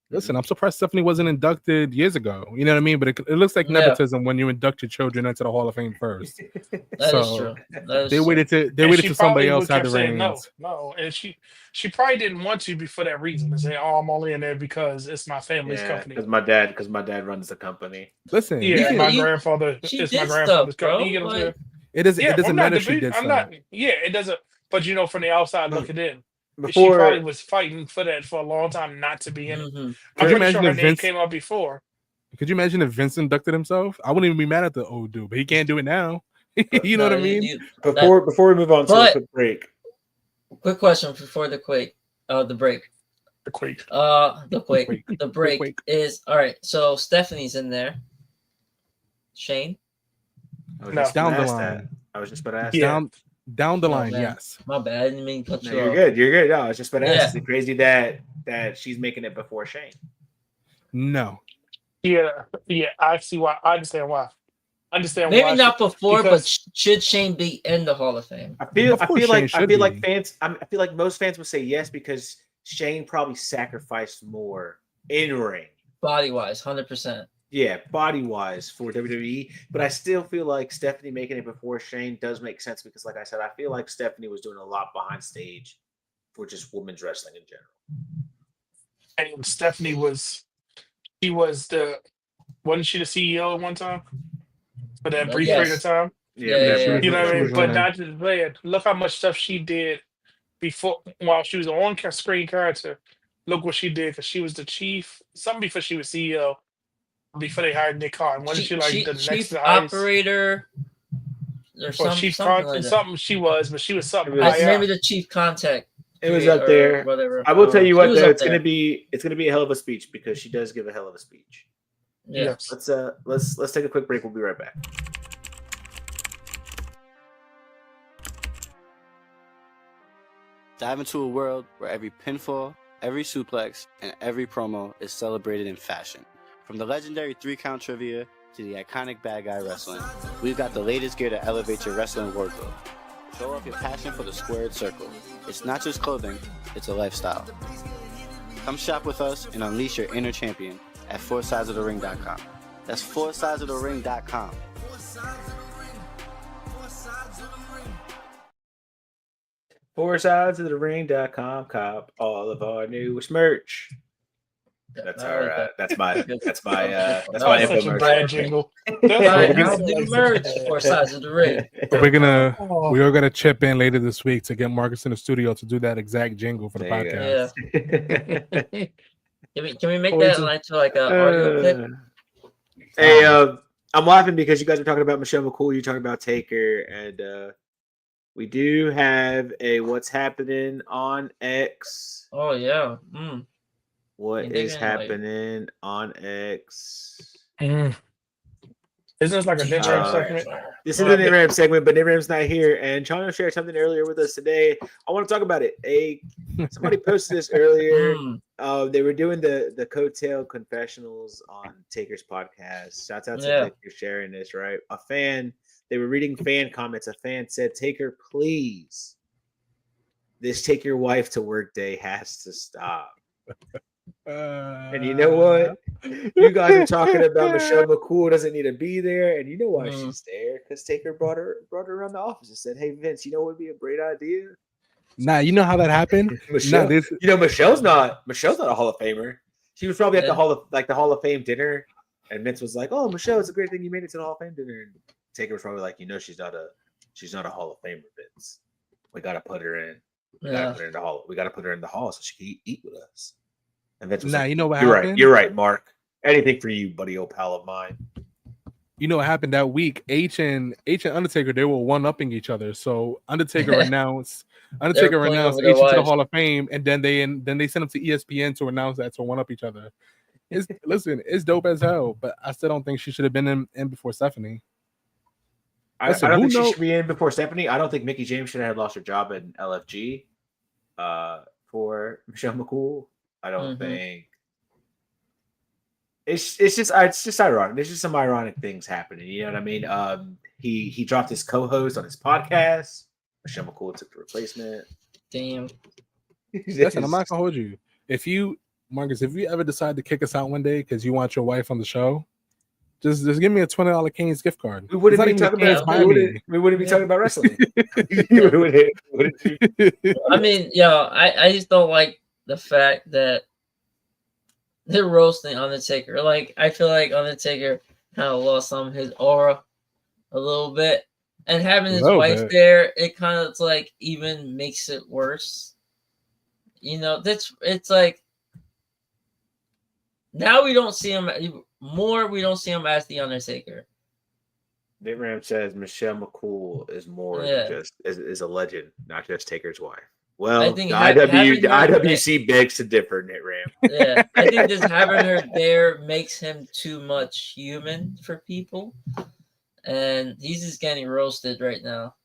Listen, I'm surprised Stephanie wasn't inducted years ago. You know what I mean? But it looks like Yeah. nepotism when you induct your children into the Hall of Fame first. That So, is true. That is They true. waited to And waited she till somebody probably else would had kept the saying reins. no, and she probably didn't want to be for that reason and say, "Oh, I'm only in there because it's my family's Yeah, company." because my dad runs the company. Listen, Yeah, Yeah, my but you- grandfather. she It's did my stuff, grandfather's bro. company. You get what I'm saying? Like, it doesn't Yeah, it doesn't I'm not matter if she debating. did I'm stuff. not. Yeah, it doesn't. But you know, from the outside looking in, she Before probably was fighting for that for a long time not to be in it. mhm. I'm Could you pretty imagine sure her if name Vince- came up before. Could you imagine if Vince inducted himself? I wouldn't even be mad at the old dude, but he can't do it now. You know No, what I mean? before we move on to But- a quick break, quick question before the break. The Quake. The break is all right. So Stephanie's in there. Shane. I was No. just Down gonna the ask line. that. I was just about to ask Yeah. Down the Oh, line, man. yes. My bad. I didn't mean to cut that. you No, you're off. good. You're good. No, I was just about to ask. Yeah. Is it crazy that she's making it before Shane? No. Yeah. I see why. I understand why. Maybe not before, but because- should Shane be in the Hall of Fame? I feel Of course like Shane should be. fans. I feel like most fans would say yes because Shane probably sacrificed more in ring. Body wise, 100%. Yeah, body wise for WWE, but I still feel like Stephanie making it before Shane does make sense because, like I said, I feel like Stephanie was doing a lot behind stage for just women's wrestling in general. And Stephanie wasn't she the CEO at one time for that brief Yes. period of time? Yeah. You know what I She mean? was But running. not just playing. Look how much stuff she did before while she was an on-screen character. Look what she did because she was the chief. Something before she was CEO. Before they hired Nick Khan, wasn't she like the next chief to the highest? operator or Or something something like that. something she was, but she was something. It was- high Maybe up. the chief contact. It was or up there. Whatever. I will tell you what, She was though, up it's gonna there. be a hell of a speech because she does give a hell of a speech. Yeah. Yes. Let's take a quick break. We'll be right back. Dive into a world where every pinfall, every suplex, and every promo is celebrated in fashion. From the legendary 3-count trivia to the iconic bad guy wrestling, we've got the latest gear to elevate your wrestling wardrobe. Show off your passion for the squared circle. It's not just clothing, it's a lifestyle. Come shop with us and unleash your inner champion at foursidesofthering.com. That's foursidesofthering.com. foursidesofthering.com, cop all of our newest merch. That's our that's my Such info a merch. bad jingle. Alright, now do merch. 4 sides of the ring. We are gonna chip in later this week to get Marcus in the studio to do that exact jingle for the There you go. podcast. Yeah. Can we make that like an audio clip? Hey, I'm laughing because you guys are talking about Michelle McCool, you're talking about Taker, and we do have a what's happening on X. Oh yeah. Mm. What Ain't is digging it, like- happening on X? Isn't this like a Nitram segment? This is the Nitram segment, but Nitram's not here. And Chano shared something earlier with us today. I want to talk about it. Somebody posted this earlier. They were doing the coattail confessionals on Taker's podcast. Shouts out to Nick for sharing this, right? A fan, they were reading fan comments. A fan said, Taker, please. This take your wife to work day has to stop. And you know what? You guys are talking about Michelle McCool doesn't need to be there, and you know why she's there? Because Taker brought her around the office and said, "Hey Vince, you know what would be a great idea?" Nah, you know how that happened? Michelle, Michelle's not a Hall of Famer. She was probably at the Hall of Fame dinner, and Vince was like, "Oh, Michelle, it's a great thing you made it to the Hall of Fame dinner." And Taker was probably like, she's not a Hall of Famer, Vince. We got to put her in. We got to put her in the hall. We got to put her in the hall so she can eat with us. And Vince was like, you know what you're happened? right. You're right, Mark. Anything for you, buddy, old pal of mine. You know what happened that week? H and Undertaker, they were one-upping each other. So Undertaker announced H into the Hall of Fame, and then they sent him to ESPN to announce that to one-up each other. It's dope as hell, but I still don't think she should have been in before Stephanie. I don't think she should be in before Stephanie. I don't think Mickie James should have lost her job in LFG for Michelle McCool. I don't think it's just ironic. There's just some ironic things happening. You know what I mean? He dropped his co-host on his podcast. Michelle McCool took the replacement. Damn. Listen, I'm not gonna hold you. Marcus, if you ever decide to kick us out one day because you want your wife on the show, just give me a $20 Cane's gift card. We wouldn't be talking about wrestling. I mean, I just don't like the fact that they're roasting Undertaker. Like, I feel like Undertaker kind of lost some of his aura a little bit, and having his wife there, it kind of like even makes it worse. It's like now we don't see him more. We don't see him as the Undertaker. Nick Ram says Michelle McCool is more than just is a legend, not just Taker's wife. Well, think the having her IWC begs to differ, Knit Ram. Yeah, I think just having her there makes him too much human for people, and he's just getting roasted right now.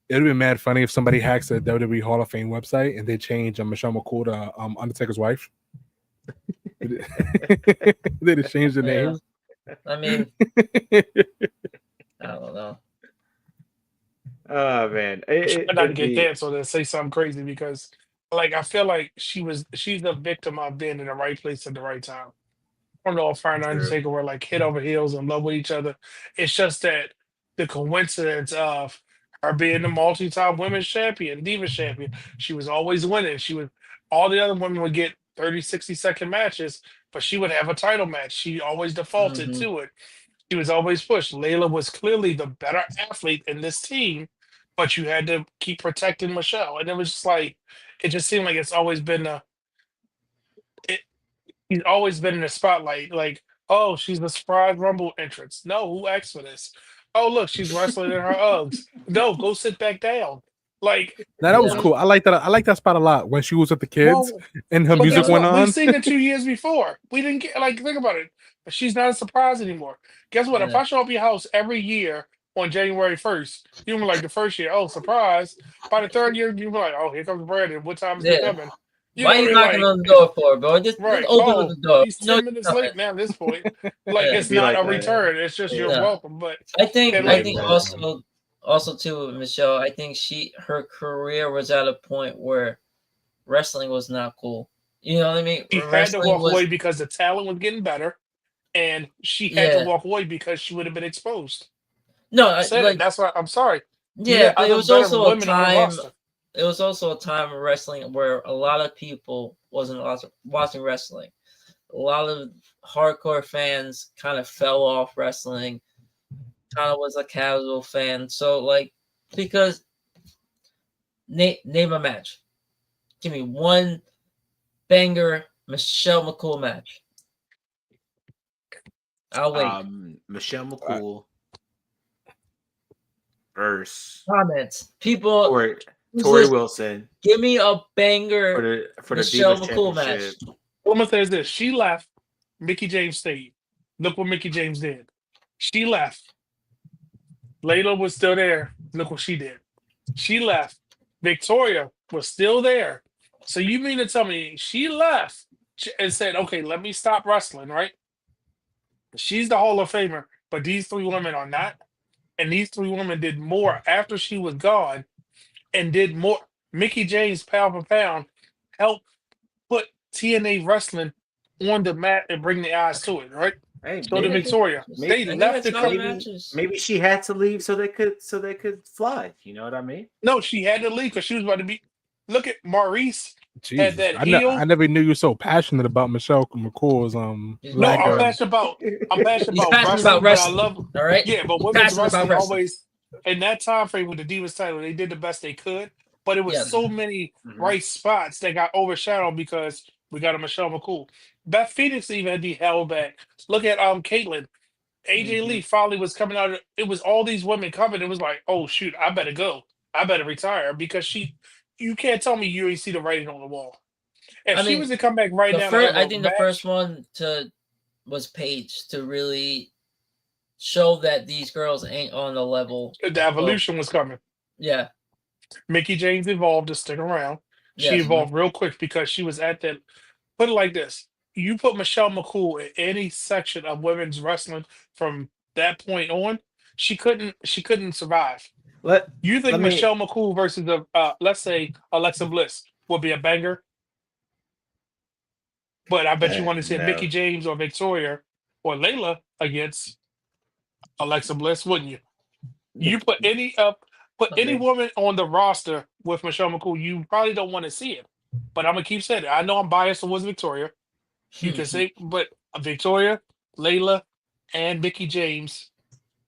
It'd be mad funny if somebody hacks the WWE Hall of Fame website and they change Michelle McCool to Undertaker's wife. They just changed the name. I mean, I don't know. Oh man, Not to get canceled and say something crazy because, like, I feel like she's a victim of being in the right place at the right time. I don't know if her and Undertaker were like head over heels in love with each other. It's just that the coincidence of her being the multi-time women's champion, Divas champion, she was always winning. All the other women would get 30, 60-second matches, but she would have a title match. She always defaulted to it. She was always pushed. Layla was clearly the better athlete in this team, but you had to keep protecting Michelle. And it was just like, it just seemed like it's always been he's always been in the spotlight. Like, oh, she's the surprise Rumble entrance. No, who asked for this? Oh, look, she's wrestling in her Uggs. No, go sit back down. Like, now that was cool. I like that. I like that spot a lot when she was with the kids and her music went on. We've seen it 2 years before. We didn't get think about it. She's not a surprise anymore. Guess what? If I show up your house every year on January 1st, you were like the first year, oh, surprise. By the third year, you were like, oh, here comes Brandon. What time is he coming? Why are you knocking on the door for, bro? Just open the door. He's 10 minutes late now at this point. Like, it's not a return. It's just you're welcome. But I think also too, Michelle, I think her career was at a point where wrestling was not cool. You know what I mean? She had to walk away because the talent was getting better, and she had to walk away because she would have been exposed. No, that's why I'm sorry. Yeah, but it was also a time. It was also a time of wrestling where a lot of people wasn't watching wrestling. A lot of hardcore fans kind of fell off wrestling. Kind of was a casual fan. So, because name a match. Give me one banger Michelle McCool match. I'll wait. Michelle McCool versus comments. People. Tori Wilson. Give me a banger for the Michelle Divas McCool match. What I'm gonna say is this: she left. Mickie James stayed. Look what Mickie James did. She left. Layla was still there. Look what she did. She left. Victoria was still there. So you mean to tell me she left and said, "Okay, let me stop wrestling," right? She's the Hall of Famer, but these three women are not. And these three women did more after she was gone. And did more. Mickie James, pound for pound, helped put TNA Wrestling on the mat and bring the eyes to it, right? Hey, so did Victoria. They left the company. Maybe she had to leave so they could fly. You know what I mean? No, she had to leave because she was about to be. Look at Maurice. Jeez, had that I never knew you were so passionate about Michelle McCool's No, I'm passionate about wrestling. I love. All right. Yeah, but women's wrestling always. In that time frame with the Divas title, they did the best they could, but it was so many right spots that got overshadowed because we got a Michelle McCool. Beth Phoenix even had to be held back. Look at Caitlyn. AJ Lee finally was coming out. It was all these women coming. It was like, oh shoot, I better go. I better retire because you can't tell me you ain't see the writing on the wall. If she was to come back right now, I think the first one was Paige to really show that these girls ain't on the level. The evolution was coming. Yeah. Mickie James evolved to stick around. She evolved real quick because she was at that. Put it like this. You put Michelle McCool in any section of women's wrestling from that point on, she couldn't survive. You think Michelle McCool versus let's say Alexa Bliss would be a banger? But I bet you want to see Mickie James or Victoria or Layla against Alexa Bliss, wouldn't you? You put any woman on the roster with Michelle McCool, you probably don't want to see it. But I'm gonna keep saying it. I know I'm biased towards Victoria. You can say, but Victoria, Layla, and Mickie James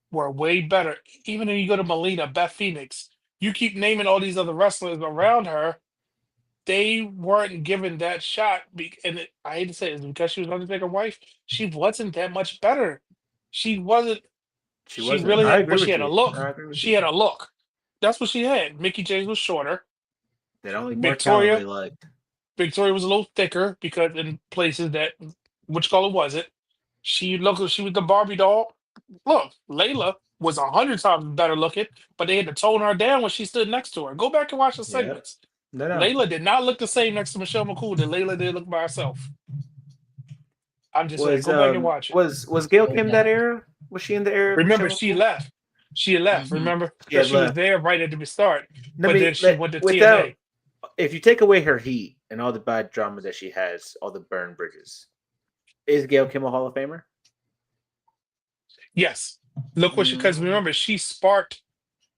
were way better. Even when you go to Melina, Beth Phoenix, you keep naming all these other wrestlers around her. They weren't given that shot, and I hate to say it, because she was Undertaker's wife. She wasn't that much better. She wasn't. She really had, but she had a look. She had a look. That's what she had. Mickie James was shorter. that only Mark Victoria. Calloway liked. Victoria was a little thicker because in places that which color was it? She looked. She was the Barbie doll. Look, Layla was 100 times better looking, but they had to tone her down when she stood next to her. Go back and watch the Yep. segments. No. Layla did not look the same next to Michelle McCool that Layla did look by herself. I'm just saying, Was go back and watch it. was Gail Kim that era? Was she in the era? of Remember, Michelle she McCool? left. She had left. Mhm. Remember, She had because she was left. there right at the start, No, but I then mean, she went to without, TNA. if you take away her heat and all the bad drama that she has, all the burned bridges, is Gail Kim a Hall of Famer? Yes. Look what she, because remember, she sparked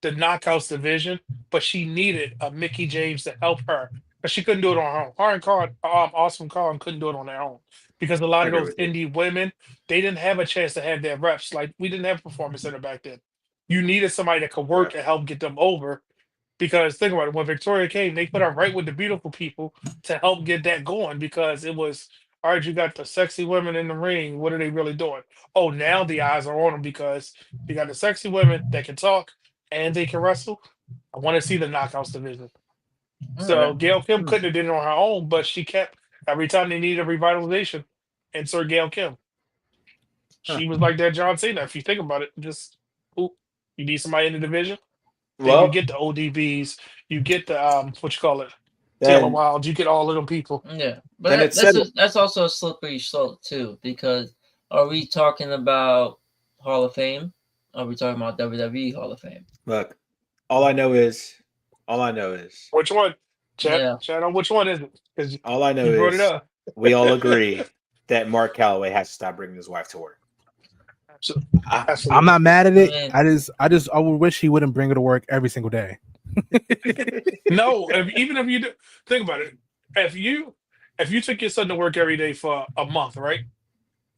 the Knockouts division, but she needed a Mickey James to help her. But she couldn't do it on her own. Her and Carl, Awesome Carl couldn't do it on their own. Because a lot I of agree those with you. indie women, they didn't have a chance to have their reps. Like we didn't have a performance center back then. You needed somebody that could work Yeah. and help get them over. Because think about it, when Victoria came, they put her right with the beautiful people to help get that going because it was all right, you got the sexy women in the ring. What are they really doing? Oh, now the eyes are on them because you got the sexy women that can talk and they can wrestle. I want to see the Knockouts division. So Alright. Gail Kim couldn't have did it on her own, but she kept every time they needed a revitalization, insert Gail Kim. Huh. She was like that John Cena. If you think about it, just you need somebody in the division. Then you Well, get the ODBs, you get the what you call it, Taylor then Wilde, you get all of them people. Yeah, but Then it's settled. that's also a slippery slope too, because are we talking about Hall of Fame? Are we talking about WWE Hall of Fame? look, all I know is Which one? Yeah. Chat on which one is it? Because all I know you brought it is up. we all agree that Mark Calloway has to stop bringing his wife to work. Absolutely. I'm not mad at it. Man. I would wish he wouldn't bring her to work every single day. No, even if you do, think about it, if you took your son to work every day for a month, right?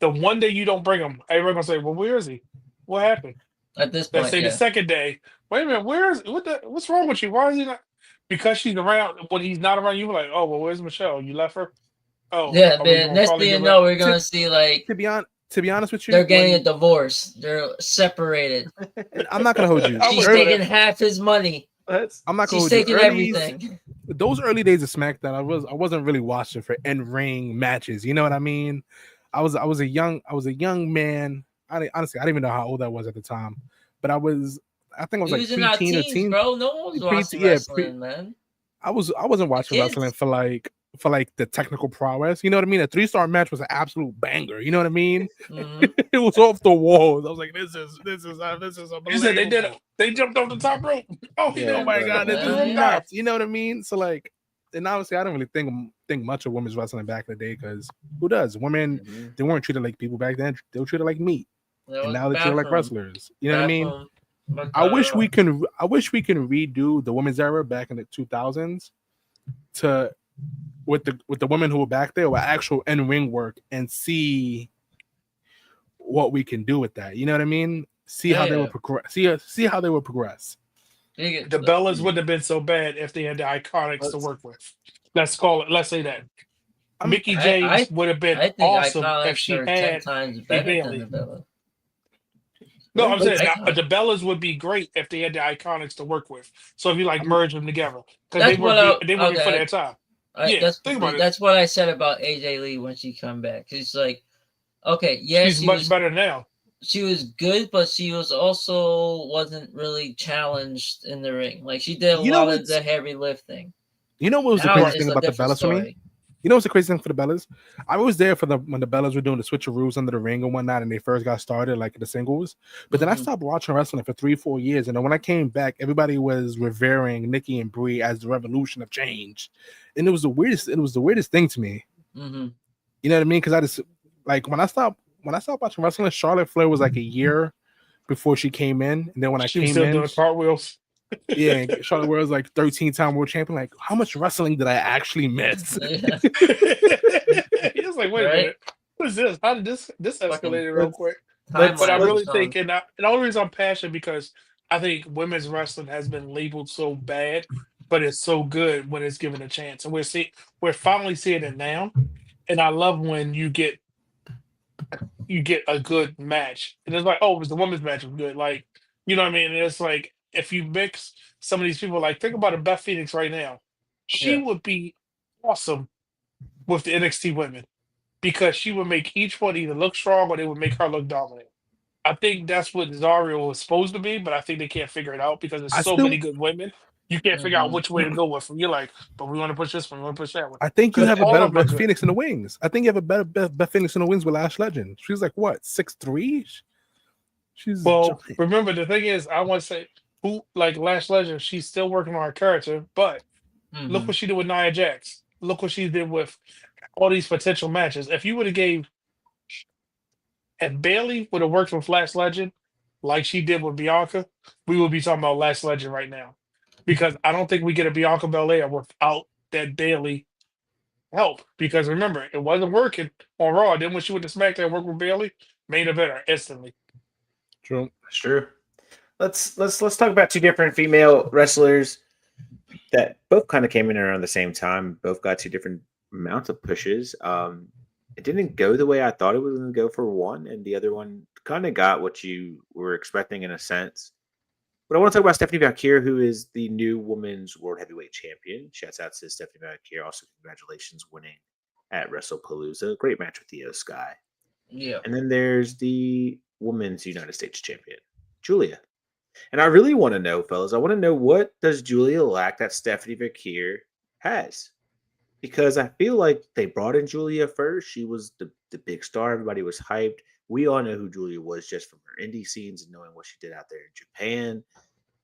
The one day you don't bring him, everyone gonna say, "Well, where is he? What happened?" At this Let's point, say yeah. the second day, wait a minute, what's wrong with you? Why is he not? Because she's around when he's not around. You're like, oh well, where's Michelle? You left her. Oh Yeah, are we man. gonna Next probably thing you give know, her- we're gonna see like To be honest with you, they're getting a divorce. They're separated. I'm not gonna hold you. I She's would- taking half his money. I'm not gonna She's hold you. taking everything. Those early days of SmackDown, I wasn't really watching for in-ring matches. You know what I mean? I was a young man. Honestly, I didn't even know how old I was at the time, but I think I was He like was in our preteen or teens, teen. bro. No one was watching wrestling, man. I wasn't watching Kids. wrestling for the technical prowess. You know what I mean? A 3-star match was an absolute banger. You know what I mean? Mhm. It was off the walls. I was like, this is You said they did it. unbelievable. They jumped off the top rope. Oh, Yeah, Oh my bro. god, this Yeah, is yeah. nuts. You know what I mean? So like, and honestly, I don't really think much of women's wrestling back in the day because who does? Women, Mhm. they weren't treated like people back then. They were treated like meat, That and was now they're treated like bathroom. wrestlers. You know what I mean? Bathroom. But, I wish we can redo the women's era back in the 2000s to with the women who were back there with actual in-ring work and see what we can do with that. You know what I mean? See how they Yeah. will progress. See how they will progress. The Bellas wouldn't have been so bad if they had the Iconics to work with. Let's call it. Let's say that. Mickey James would have been I think awesome Iconics if she are 10 had. times better Bailey. than the Bella. No, I'm saying Iconics. the Bellas would be great if they had the Iconics to work with. So if you merge them together, because That's they what would be for okay. their time. Yeah, That's think about it. That's what I said about AJ Lee when she come back. She's like, okay, yeah, She's much better now. She was good, but she was also wasn't really challenged in the ring. Like she did a lot of the heavy lifting. You know what was the Now crazy it's thing a about the different Bellas for me? story. You know what's the crazy thing for the Bellas? I was there for when the Bellas were doing the switcheroos under the ring and whatnot, and they first got started, like the singles. But then I stopped watching wrestling for 3-4 years, and then when I came back, everybody was revering Nikki and Brie as the revolution of change, and it was the weirdest. It was the weirdest thing to me. Mm-hmm. You know what I mean? Because I just like when I stopped watching wrestling, Charlotte Flair was like a year before she came in, and then when I She was came still in, doing cartwheels. yeah, Charlotte Flair was like 13-time world champion. Like, how much wrestling did I actually miss? Yeah. He was like, wait a minute, what is this? How did this escalated real quick? But I really think, and the only reason I'm passionate because I think women's wrestling has been labeled so bad, but it's so good when it's given a chance, and we're finally seeing it now. And I love when you get a good match, and it's like, oh, it was the women's match was good, like you know what I mean. And it's like if you mix some of these people, like think about a Beth Phoenix right now, She Yeah. would be awesome with the NXT women because she would make each one either look strong or they would make her look dominant. I think that's what Zario was supposed to be, but I think they can't figure it out because there's I so many still, good women. You can't figure out Hmm. which way to go with them. You're like, but we want to push this one, we want to push that one. I think you Because have a all better of them are Beth good. Phoenix in the wings. I think you have a better Beth Phoenix in the wings with Lash Legend. She's like what 6'3"? She's Well, giant. remember the thing is, I want to say who like Lash Legend, she's still working on her character, but look Hmm. what she did with Nia Jax. Look what she did with all these potential matches. If you would have gave if Bailey would have worked with Lash Legend like she did with Bianca, we would be talking about Lash Legend right now. Because I don't think we get a Bianca Belair without that Bailey help. Because remember, it wasn't working on Raw. Then when she went to SmackDown and worked with Bailey, main event her instantly. True. That's true. Let's talk about two different female wrestlers that both kind of came in around the same time. Both got two different amounts of pushes. It didn't go the way I thought it was going to go for one, and the other one kind of got what you were expecting in a sense. But I want to talk about Stephanie Vaquer, who is the new women's world heavyweight champion. Shouts out to Stephanie Vaquer. Also, congratulations winning at WrestlePalooza. Great match with Io Sky. Yeah. And then there's the women's United States champion, Giulia. And I really want to know, fellas, I want to know, what does Giulia lack that Stephanie Vaquer has? Because I feel like they brought in Giulia first. She was the big star. Everybody was hyped. We all know who Giulia was just from her indie scenes and knowing what she did out there in Japan.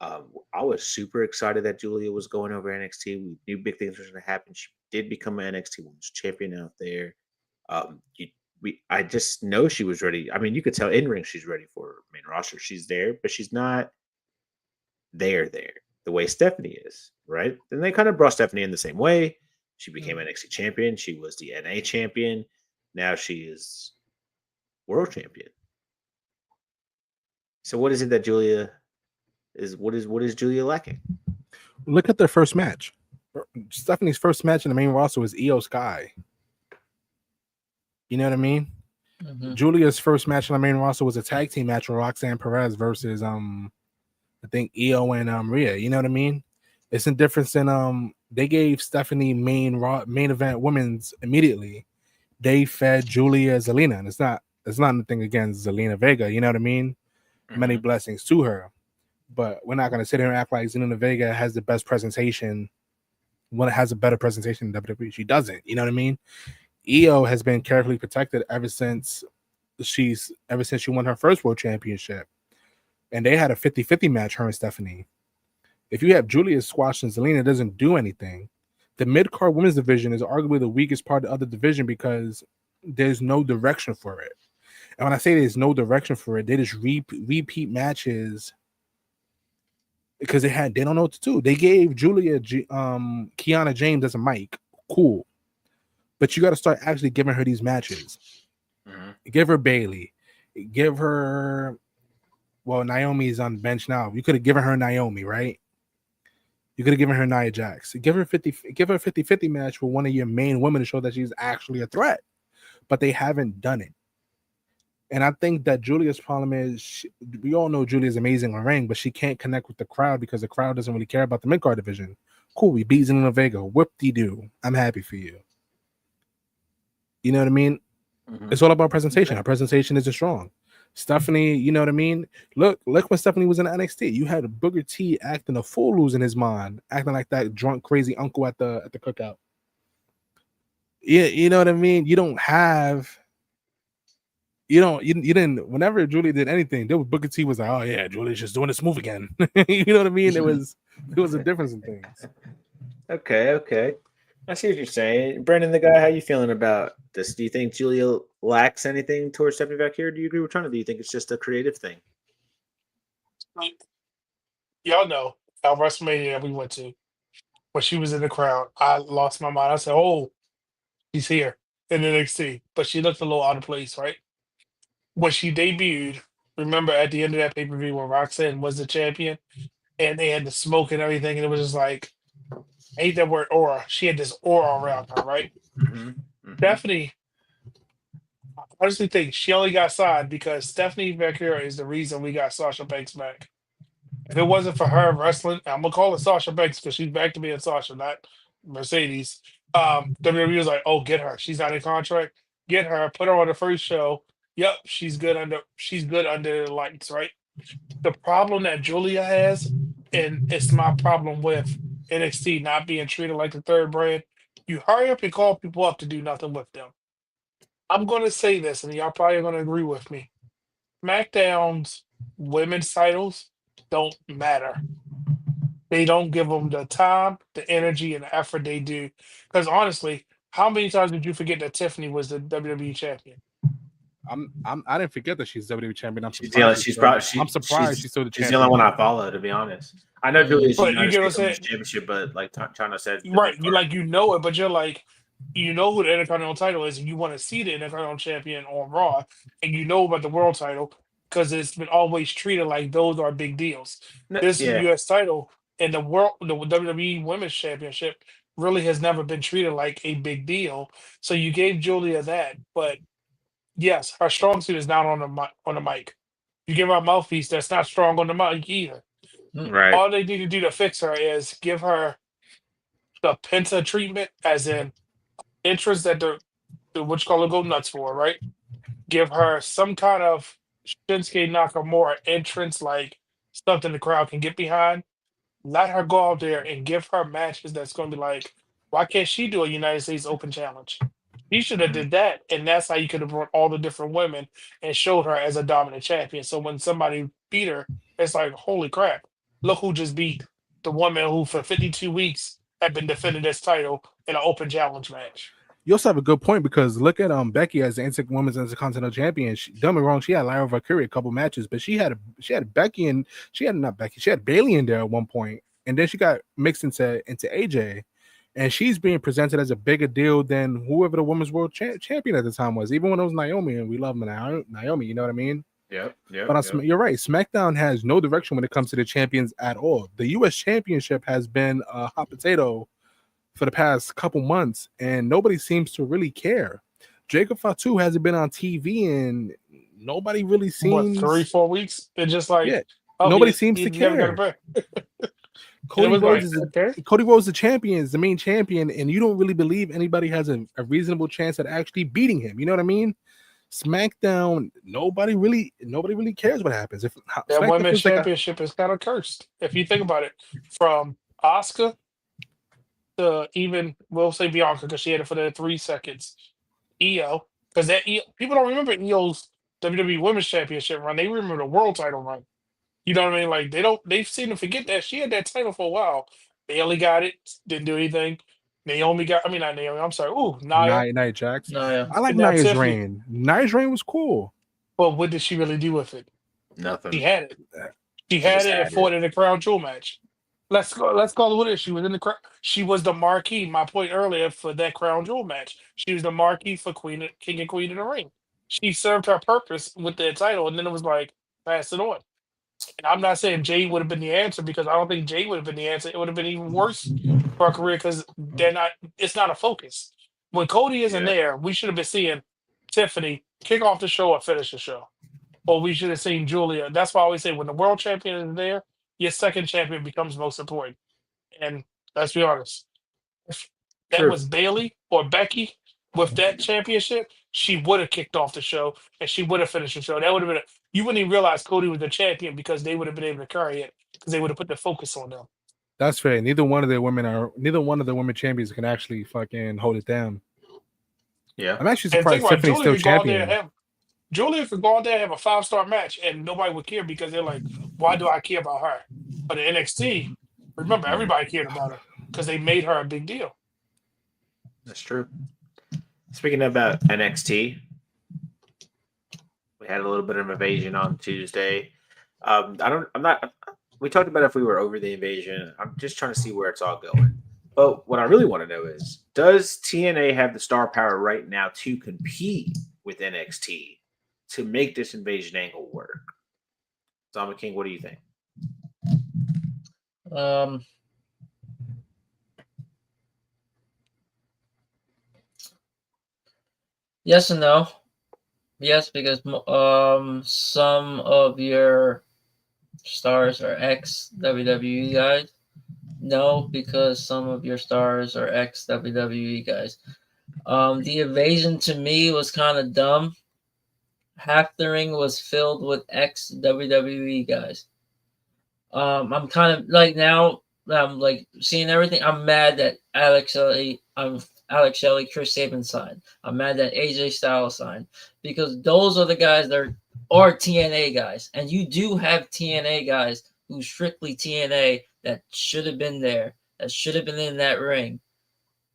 I was super excited that Giulia was going over NXT. We knew big things were going to happen. She did become an NXT Women's Champion out there. I just know she was ready. I mean, you could tell in ring she's ready for main roster. She's there, but she's not there the way Stephanie is, right? Then they kind of brought Stephanie in the same way. She became NXT champion. She was the NA champion. Now she is world champion. So what is it that Giulia is? What is Giulia lacking? Look at their first match. Stephanie's first match in the main roster was Io Sky. You know what I mean? Hmm. Julia's first match on the main roster was a tag team match with Roxanne Perez versus I think Io and Rhea. You know what I mean? It's a difference in they gave Stephanie main event women's immediately. They fed Giulia Zelina, and it's not anything against Zelina Vega. You know what I mean? Many blessings to her, but we're not gonna sit here and act like Zelina Vega has the best presentation. When it has a better presentation in WWE, she doesn't. You know what I mean? Io has been carefully protected ever since she won her first world championship. And they had a 50-50 match, her and Stephanie. If you have Giulia squashing Zelina, it doesn't do anything. The mid-card women's division is arguably the weakest part of the other division because there's no direction for it. And when I say there's no direction for it, they just repeat matches because they don't know what to do. They gave Giulia Kiana James as a mic. Cool. But you got to start actually giving her these matches. Give her Bailey. Give her... Well, Naomi's on the bench now. You could have given her Naomi, right? You could have given her Nia Jax. Give her a 50-50 match with one of your main women to show that she's actually a threat. But they haven't done it. And I think that Giulia's problem is, we all know Giulia's amazing in the ring, but she can't connect with the crowd because the crowd doesn't really care about the mid-card division. Cool, we beat Zelina Vega. Whoop-de-doo. I'm happy for you. You know what I mean? It's all about presentation. Her presentation isn't strong. Stephanie, you know what I mean? Look when Stephanie was in NXT. You had Booker T acting a fool, losing his mind, acting like that drunk, crazy uncle at the cookout. Yeah, you know what I mean? You didn't. Whenever Giulia did anything, there was Booker T was like, "Oh yeah, Giulia's just doing this move again." You know what I mean? There was a difference in things. Okay. I see what you're saying. Brandon, the guy, how you feeling about this? Do you think Giulia lacks anything towards stepping back here? Do you agree with Trina? Do you think it's just a creative thing? Y'all know our WrestleMania we went to, when she was in the crowd, I lost my mind. I said, "Oh, she's here in NXT," but she looked a little out of place, right? When she debuted, remember at the end of that pay-per-view when Roxanne was the champion and they had the smoke and everything, and it was just like, I hate that word aura. She had this aura around her, right? Stephanie, I honestly think she only got signed because Stephanie Vaquer is the reason we got Sasha Banks back. If it wasn't for her wrestling, I'm gonna call it Sasha Banks because she's back to being Sasha, not Mercedes. WWE was like, "Oh, get her. She's not in contract. Get her. Put her on the first show. Yep, she's good under the lights, right?" The problem that Giulia has, and it's my problem with NXT not being treated like the third brand. You hurry up and call people up to do nothing with them. I'm going to say this, and y'all probably going to agree with me. SmackDown's women's titles don't matter. They don't give them the time, the energy, and the effort they do. Because honestly, how many times did you forget that Tiffany was the WWE champion? I didn't forget that she's WWE champion. I'm She's surprised. I'm surprised she's still the she's champion. the only one I follow, to be honest. I know Giulia is But United you get what I'm States saying? Women's Championship, but like China said, Right, you know it, but you're like, you know who the Intercontinental title is, and you want to see the Intercontinental champion on Raw, and you know about the world title because it's been always treated like those are big deals. This yeah, U.S. title and the WWE Women's Championship really has never been treated like a big deal. So you gave Julia that, but yes, her strong suit is not on the mic. You give her a mouthpiece that's not strong on the mic either. right. All they need to do to fix her is give her the Penta treatment, as in interest that the what you call it go nuts for, right? Give her some kind of Shinsuke Nakamura entrance, like something the crowd can get behind. Let her go out there and give her matches that's going to be like, why can't she do a United States Open Challenge? He should have did that, and that's how you could have brought all the different women and showed her as a dominant champion. So when somebody beat her, it's like, holy crap! Look who just beat the woman who for 52 weeks had been defending this title in an Open Challenge match. You also have a good point because look at Becky as the Women's Intercontinental Champion. Don't get me wrong, she had Lyra Vaquer a couple matches, but she had Becky and she had Bailey in there at one point, and then she got mixed into AJ, and she's being presented as a bigger deal than whoever the Women's World Champion at the time was. Even when it was Naomi, and we love Naomi, you know what I mean? Yep. But you're right. SmackDown has no direction when it comes to the champions at all. The U.S. Championship has been a hot potato for the past couple months, and nobody seems to really care. Jacob Fatu hasn't been on TV, and nobody really seems. What, 3-4 weeks? It's just like, yeah, nobody seems to care. Cody Rhodes is the champion, is the main champion, and you don't really believe anybody has a reasonable chance at actually beating him. You know what I mean? SmackDown, nobody really cares what happens. If that SmackDown women's championship is kind of cursed, if you think about it, from Asuka to even we'll say Bianca because she had it for the 3 seconds. Io, because people don't remember Io's WWE Women's Championship run. They remember the world title run. You know what I mean? Like they seem to forget that she had that title for a while. Bailey got it, didn't do anything. Naomi got, I mean not Naomi, I'm sorry. Ooh, Nia Jax. Nia. I like Nia's reign. Nia's reign was cool. But what did she really do with it? Nothing. She had it. She had it and fought in the Crown Jewel match. Let's call it what it is. She was in the crown. She was the marquee. My point earlier for that Crown Jewel match. She was the marquee for King and Queen of the Ring. She served her purpose with that title, and then it was like pass it on. And I'm not saying Jade would have been the answer because I don't think Jade would have been the answer. It would have been even worse for her career because they're not. It's not a focus. When Cody isn't there, we should have been seeing Tiffany kick off the show or finish the show, or we should have seen Giulia. That's why I always say when the world champion is there, your second champion becomes most important. And let's be honest, if that was Bailey or Becky with that championship, she would have kicked off the show and she would have finished the show. That would have been you wouldn't even realize Cody was the champion because they would have been able to carry it because they would have put the focus on them. That's fair. Neither one of the women champions can actually fucking hold it down. Yeah, I'm actually surprised Tiffany's still champion. Giulia could go out there and have a 5-star match and nobody would care because they're like, why do I care about her? But in NXT, remember, everybody cared about her because they made her a big deal. That's true. Speaking about NXT, we had a little bit of invasion on Tuesday. We talked about if we were over the invasion. I'm just trying to see where it's all going. But what I really want to know is, does TNA have the star power right now to compete with NXT to make this invasion angle work? Zama King, what do you think? Yes and no. Yes, because some of your stars are ex WWE guys. No, because some of your stars are ex WWE guys. The invasion to me was kind of dumb. Half the ring was filled with ex WWE guys. I'm kind of like now. I'm like seeing everything. I'm mad that Alex Shelley, Chris Sabin signed. I'm mad that AJ Styles signed because those are the guys that are TNA guys, and you do have TNA guys who strictly TNA that should have been there, that should have been in that ring,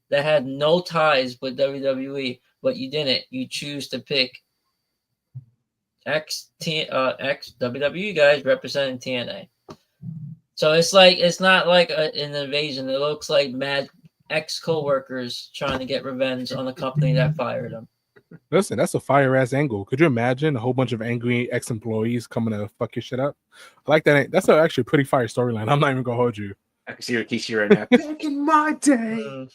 that had no ties with WWE, but you didn't. You choose to pick ex WWE guys representing TNA. So it's not like an invasion. It looks like mad ex co-workers trying to get revenge on the company that fired them. Listen, that's a fire ass angle. Could you imagine a whole bunch of angry ex employees coming to fuck your shit up? I like that. That's actually a pretty fire storyline. I'm not even gonna hold you. I can see Rikishi right now. Back in my day,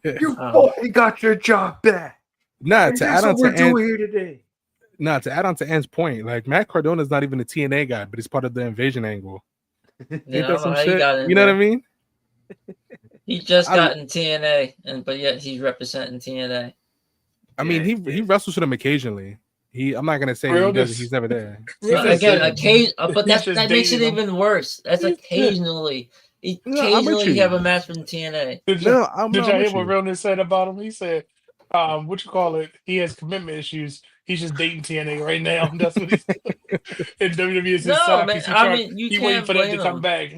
you Oh. boy got your job back. Nah, And to that's add on what we're to doing Ant, here today. to add on to Ant's point, like Matt Cardona's not even a TNA guy, but he's part of the invasion angle. Yeah, Ain't I that don't some know how he shit? got in You know there. what I mean? He just I- got in TNA, but yet he's representing TNA. I mean, Yeah, he wrestles with him occasionally. I'm not gonna say he Realness. doesn't. He's never there. Realness. He's Again, just- occasion, but He's just that makes it dating them. even worse. That's Yeah. occasionally. No, I'm with Occasionally, you. you have a match from TNA. Did No, you, I'm did not y'all hear with what you. Realness said about him? He said, what you call it? He has commitment issues. He's just dating TNA right now. That's what he's and WWE is his No, side man. piece. I mean, you He waiting can't for them to blame come him. back.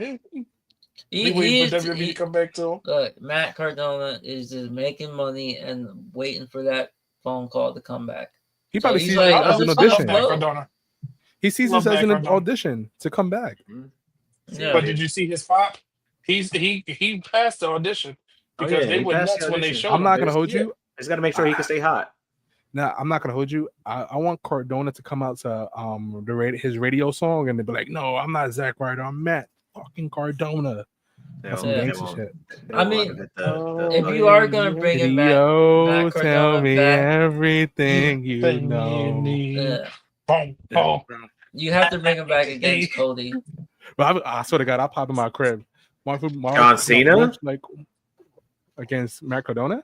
He He waiting for is. WWE to come back to him. Look, Matt Cardona is just making money and waiting for that phone call to come back. He So probably he's sees like, it I'm as an just gonna audition. Matt float. Cardona. He sees Love this as Matt an Cardona. audition to come back. Yeah. But did you see his pop? He passed the audition Oh, because yeah, they he went passed the nuts when they audition. showed I'm him. not gonna hold Yeah. you. He's got to make sure he can stay hot. Nah, I'm not gonna hold you. I want Cardona to come out to his radio song and they be like, "No, I'm not Zack Ryder. I'm Matt fucking Cardona." That's some Yeah. gangster shit. I mean, if you Oh, are gonna bring him back, Yo, Matt tell Cardona me back, everything you Thing know. need. Boom, boom. you have to bring him back against Cody. But I swear to God, I'll pop in my crib. John Cena? Like against Matt Cardona,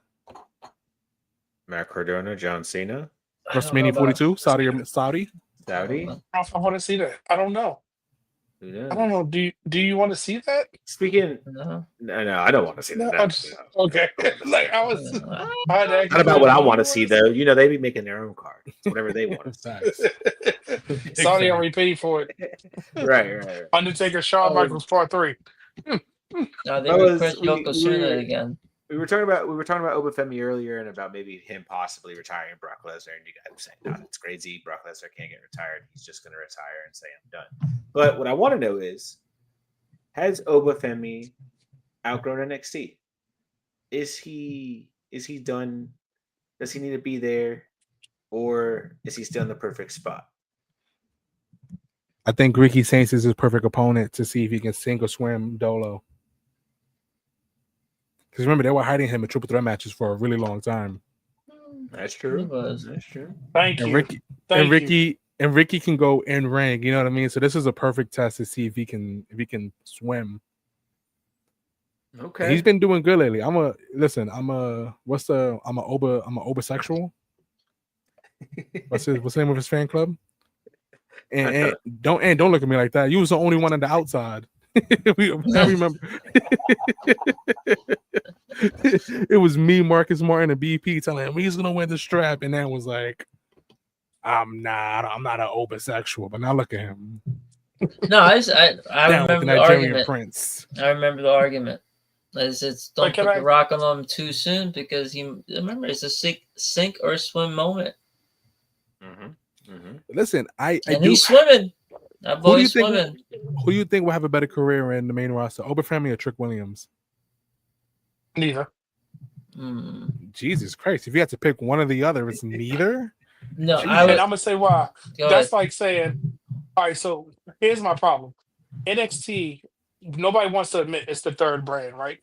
Matt Cardona, John Cena, WrestleMania 42, Saudi. Saudi. I don't know if I want to see that. I don't know. Who knows? I don't know. Do you want to see that? Speaking, No. no, I don't want to see No, that. I just- okay. Like I was. I had to ask Not you, about what I do you want to see, though. You know, they be making their own card. It's whatever they want to see. Facts. Saudi already paid for it. Right. Undertaker, Shawn Michaels, Part 3. They That was- request we- Yokozuna we- again. We were talking about Obafemi earlier and about maybe him possibly retiring Brock Lesnar, and you guys were saying, "No, that's crazy. Brock Lesnar can't get retired. He's just going to retire and say I'm done." But what I want to know is, has Obafemi outgrown NXT? Is he done? Does he need to be there, or is he still in the perfect spot? I think Ricky Saints is his perfect opponent to see if he can sink or swim Dolo. Because remember, they were hiding him in triple threat matches for a really long time. That's He true. was. That's true. Thank And you. Ricky Thank you. and Ricky can go in ring. You know what I mean? So this is a perfect test to see if he can swim. Okay. And he's been doing good lately. I'm a obasexual. What's the name of his fan club? And don't look at me like that. You was the only one on the outside. I remember. It was me, Marcus Martin, and BP telling him he's gonna win the strap, and then was like, I'm not an obasexual, but now look at him. No, I Down with remember the the Nigerian argument. prince. I remember the argument. It's don't But can put I- the rock on him too soon because remember it's a sink or swim moment. Listen, I And do. he's swimming. That Who do you boy's think? swimming. Who do you think will have a better career in the main roster, Oberfamily or Trick Williams? Neither. Jesus Christ! If you had to pick one or the other, it's neither. No, And I I'm would. gonna say why. Go That's ahead. like saying, all right, so here's my problem. NXT, nobody wants to admit it's the third brand, right?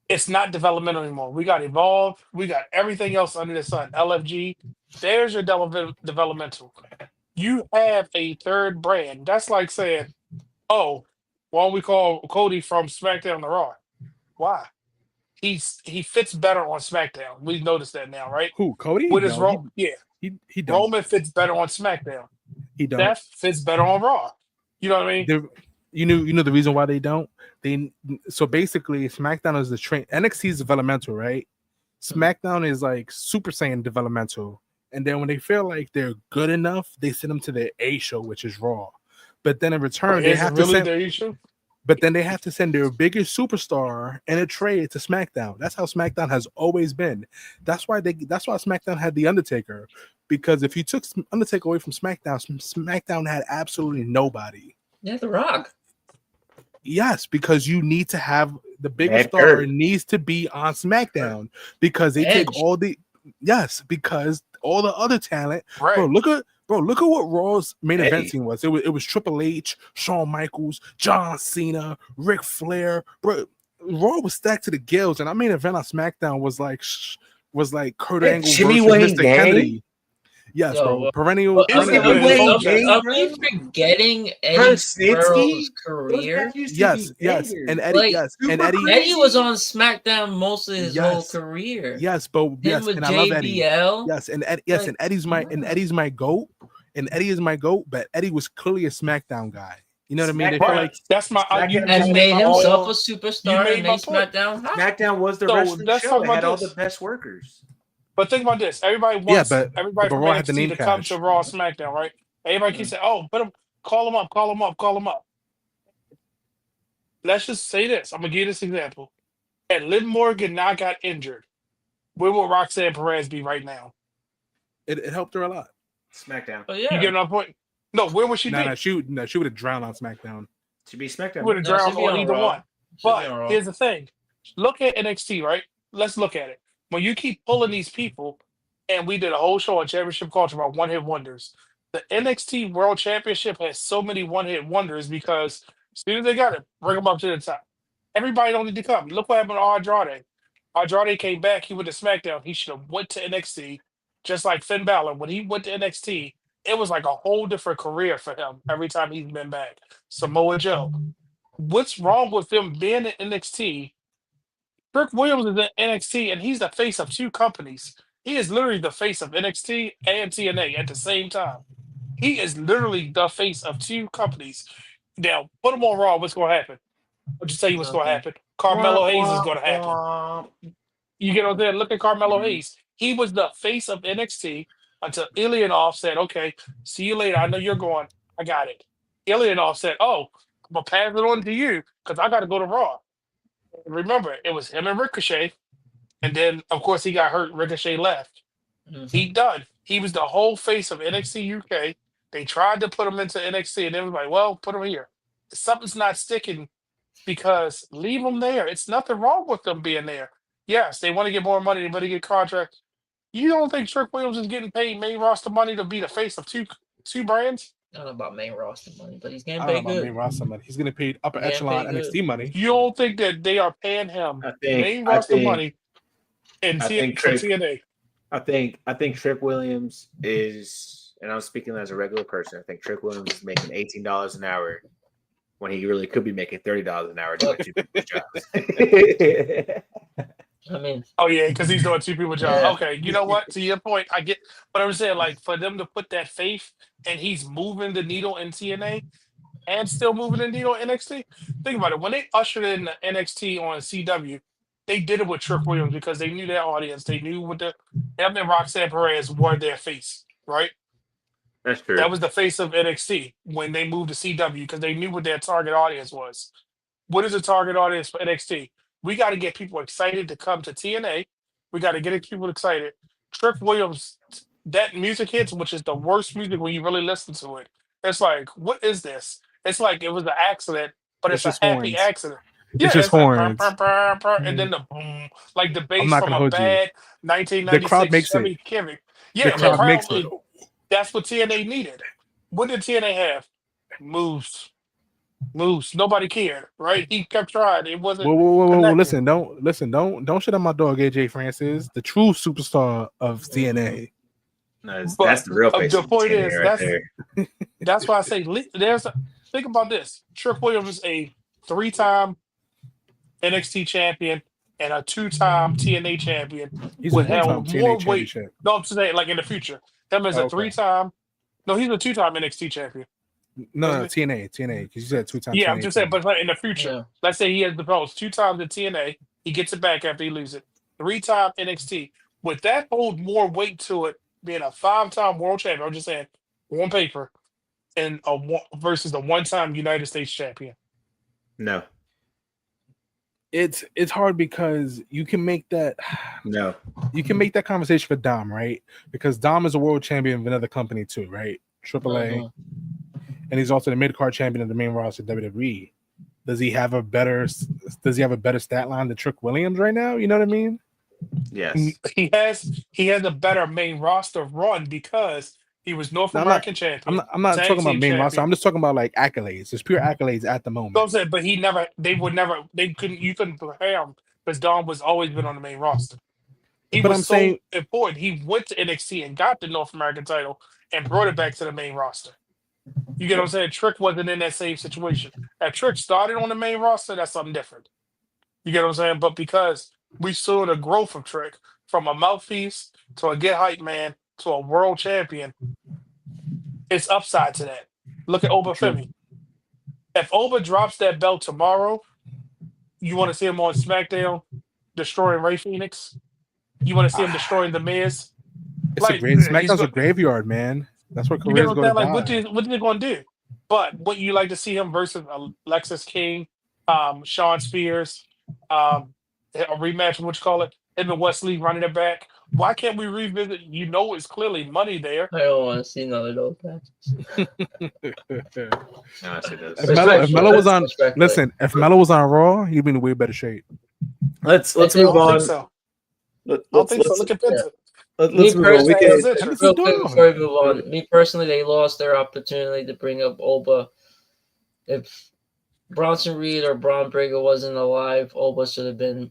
It's not developmental anymore. We got Evolve, we got everything else under the sun. LFG, there's your developmental. You have a third brand. That's like saying, oh, Why don't we call Cody from SmackDown to Raw? Why? He fits better on SmackDown. We've noticed that now, right? Who? Cody? With his No, role, yeah. he don't. Roman fits better on SmackDown. He don't. Steph fits better on Raw. You know what I mean? You know the reason why they don't. So basically, SmackDown is the train. NXT is developmental, right? SmackDown is like Super Saiyan developmental, and then when they feel like they're good enough, they send them to the A show, which is Raw. But then in return, they have to send. Their issue? But then they have to send their biggest superstar in a trade to SmackDown. That's how SmackDown has always been. That's why SmackDown had the Undertaker. Because if you took Undertaker away from SmackDown had absolutely nobody. Yeah, The Rock. Yes, because you need to have the biggest star needs to be on SmackDown because they take all the because all the other talent. Right. Bro, look at what Raw's main event scene was. It was Triple H, Shawn Michaels, John Cena, Ric Flair. Bro, Raw was stacked to the gills, and our main event on SmackDown was like Kurt Angle Jimmy versus Wayne Mr. Kennedy. Yes, bro. Perennial. Are we forgetting Eddie Guerrero's career? Yes, and Eddie. Eddie was on SmackDown most of his whole career. Yes, but yes, and I love Eddie. Yes, and Eddie's my GOAT, and Eddie is my GOAT. But Eddie was clearly a SmackDown guy. You know what I mean? They feel like that's my and made himself a superstar and made SmackDown hot. SmackDown was the wrestling show. It had all the best workers. But think about this. Everybody wants everybody from NXT to come to Raw SmackDown, right? Everybody keeps saying, oh, call him up. Let's just say this. I'm going to give you this example. Had Liv Morgan not got injured, where would Roxanne Perez be right now? It helped her a lot. SmackDown. Oh, yeah. You get my point? No, where would she be? She would have drowned on SmackDown. She'd be SmackDown. She would have drowned on either one. But here's the thing. Look at NXT, right? Let's look at it. When you keep pulling these people, and we did a whole show on Championship Culture about one-hit wonders, the NXT World Championship has so many one-hit wonders because as soon as they got it, bring them up to the top. Everybody don't need to come. Look what happened to Andrade. Andrade came back. He went to SmackDown. He should have went to NXT, just like Finn Balor. When he went to NXT, it was like a whole different career for him every time he's been back. Samoa Joe. What's wrong with him being in NXT? Trick Williams is in NXT, and he's the face of two companies. He is literally the face of NXT and TNA at the same time. He is literally the face of two companies. Now, put him on Raw. What's going to happen? I'll just tell you what's going to happen. Carmelo Hayes is going to happen. You get on there. Look at Carmelo Hayes. He was the face of NXT until Ilyanov said, okay, see you later. I know you're going. I got it. Ilyanov said, oh, I'm going to pass it on to you because I got to go to Raw. Remember, it was him and Ricochet, and then of course he got hurt. Ricochet left. He done. He was the whole face of NXT UK. They tried to put him into NXT, and they was like, "Well, put him here." Something's not sticking because leave him there. It's nothing wrong with them being there. Yes, they want to get more money. They want to get contracts. You don't think Trick Williams is getting paid main roster money to be the face of two brands? I don't know about main roster money, but he's getting paid good. Main roster money. He's getting paid upper echelon NXT money. You don't think that they are paying him main roster money in TNA? I think Trick Williams is, and I'm speaking as a regular person, I think Trick Williams is making $18 an hour when he really could be making $30 an hour doing two people's jobs. I mean, oh yeah, because he's doing two people's jobs. Yeah. Okay, you know what? To your point, I get. But I'm saying, like, for them to put that faith, and he's moving the needle in TNA, and still moving the needle in NXT. Think about it. When they ushered in the NXT on CW, they did it with Trick Williams because they knew their audience. They knew what him and Roxanne Perez were their face, right? That's true. That was the face of NXT when they moved to CW because they knew what their target audience was. What is the target audience for NXT? We got to get people excited to come to TNA. We got to get people excited. Trick Williams, that music hits, which is the worst music when you really listen to it. It's like, what is this? It's like it was an accident, but it's a happy accident. Yeah, it's just horns. Like, and then the boom, like the bass from a bad 1996 Chevy Civic. Yeah, the crowd makes it. That's what TNA needed. What did TNA have? Moose. Nobody cared, right? He kept trying. It wasn't. Whoa! Listen, don't shit on my dog AJ Francis, the true superstar of TNA. No, that's the real face. The point is, right that's why I say think about this. Trick Williams is a 3-time NXT champion and a 2-time TNA champion He's a would one-time held more TNA weight. championship. No, I'm saying like in the future. Him as Oh, a okay. 3-time. No, he's a 2-time NXT champion. No, Wasn't it? TNA, because you said 2-time Yeah, TNA. I'm just saying, but in the future, Yeah. let's say he has the belts 2 times in TNA, he gets it back after he loses it. 3-time NXT. Would that hold more weight to it being a 5-time world champion? I'm just saying, on paper, and versus a 1-time United States champion. No. It's hard because you can make that No. you can make that conversation for Dom, right? Because Dom is a world champion of another company too, right? AAA, and he's also the mid-card champion of the main roster WWE. Does he have a better stat line than Trick Williams right now? You know what I mean? Yes. He has a better main roster run because he was North American champion. I'm not tag talking about team main roster. champion. I'm just talking about like accolades. There's pure accolades at the moment. So I'm saying, but you couldn't compare him because Dom was always been on the main roster. He But was I'm so saying- important. He went to NXT and got the North American title and brought it back to the main roster. You get what I'm saying? Trick wasn't in that same situation. If Trick started on the main roster, that's something different. You get what I'm saying? But because we saw the growth of Trick from a mouthpiece to a get hype man to a world champion, it's upside to that. Look at Oba True. Femi. If Oba drops that belt tomorrow, you want to see him on SmackDown destroying Ray Phoenix? You want to see him destroying The Miz? SmackDown's a graveyard, man. That's where You get careers what go to I'm saying? die. Like, what are they going to do? But what you like to see him versus Alexis King, Sean Spears, a rematch, what you call it, him and Wesley running it back. Why can't we revisit? You know, it's clearly money there. I don't want to see none of those matches. Honestly, those. If Melo was on, Respectfully. listen, if Melo was on Raw, he'd be in way better shape. Let's I move don't on. think so. I Let's don't think so. Look at Penta. let's Me move on. We personally, can, That's real a quick dog. before we move on, me personally, they lost their opportunity to bring up Oba. If Bronson Reed or Braun Breaker wasn't alive, Oba should have been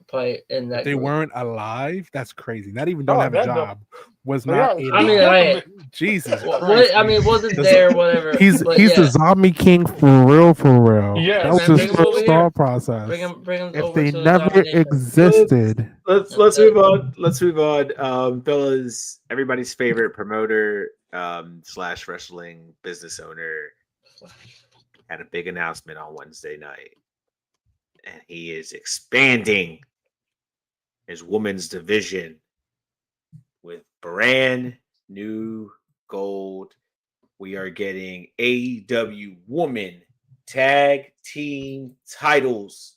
probably in that. If they group. weren't alive, that's crazy. Not even don't Oh, have a that job. Was Yeah, not. he in I mean, it. killed him. Jesus What, Christ. I mean, wasn't Does- there, whatever. He's but the yeah, zombie king for real, for real. Yes. That was Man, bring his him over first here. thought process. bring him If over they to the never domination. existed, let's move on. Let's move on. Fellas, everybody's favorite promoter slash wrestling business owner had a big announcement on Wednesday night, and he is expanding his women's division with brand new gold. We are getting AEW Women Tag Team titles.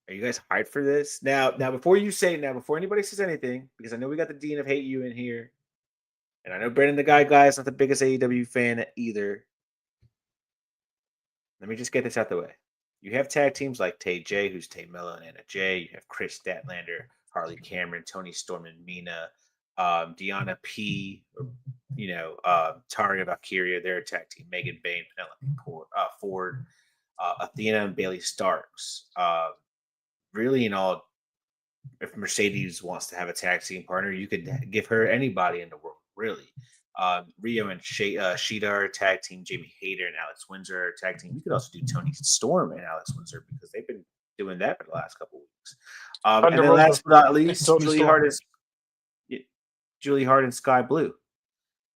Are you guys hyped for this? Now, before anybody says anything, because I know we got the Dean of Hate You in here, and I know Brandon the Guy is not the biggest AEW fan either. Let me just get this out the way. You have tag teams like Tay J, who's Tay Mello and Anna J. You have Chris Statlander, Harley Cameron, Tony Storm and Mina, Deanna P, Taria Valkyria, their tag team, Megan Bain, Penelope Ford, Athena and Bailey Starks. Really, in all, if Mercedes wants to have a tag team partner, you could give her anybody in the world, really. Rio and Shidar tag team, Jamie Hayter and Alex Windsor tag team. You could also do Tony Storm and Alex Windsor because they've been doing that for the last couple of weeks. And then last but not least, Julie Hart and Sky Blue.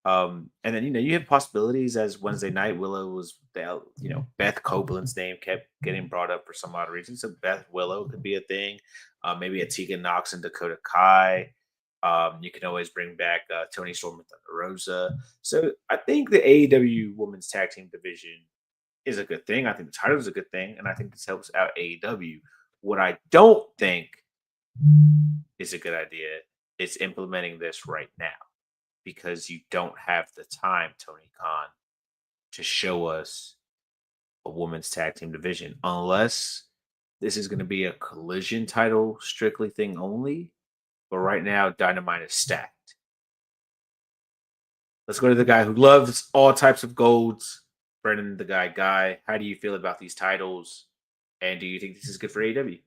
And then you have possibilities as Wednesday night. Willow was Beth Copeland's name kept getting brought up for some odd reason. So Beth Willow could be a thing. Maybe a Tegan Knox and Dakota Kai. You can always bring back Tony Storm and Thunder Rosa. So I think the AEW Women's Tag Team division is a good thing. I think the title is a good thing, and I think this helps out AEW. What I don't think is a good idea is implementing this right now, because you don't have the time, Tony Khan, to show us a women's tag team division unless this is going to be a Collision title strictly thing only. But right now, Dynamite is stacked. Let's go to the guy who loves all types of golds, Brendan the Guy. How do you feel about these titles? And do you think this is good for AEW?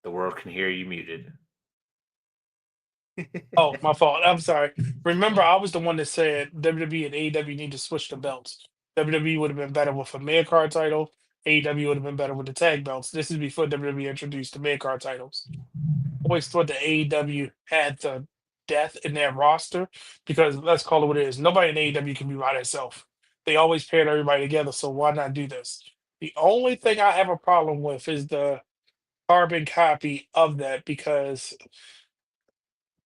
The world can hear you muted. Oh, my fault. I'm sorry. Remember, I was the one that said WWE and AEW need to switch the belts. WWE would have been better with a mid card title. AEW would have been better with the tag belts. This is before WWE introduced the mid card titles. Always thought the AEW had the death in their roster because let's call it what it is. Nobody in AEW can be by themselves. They always paired everybody together, so why not do this? The only thing I have a problem with is the carbon copy of that because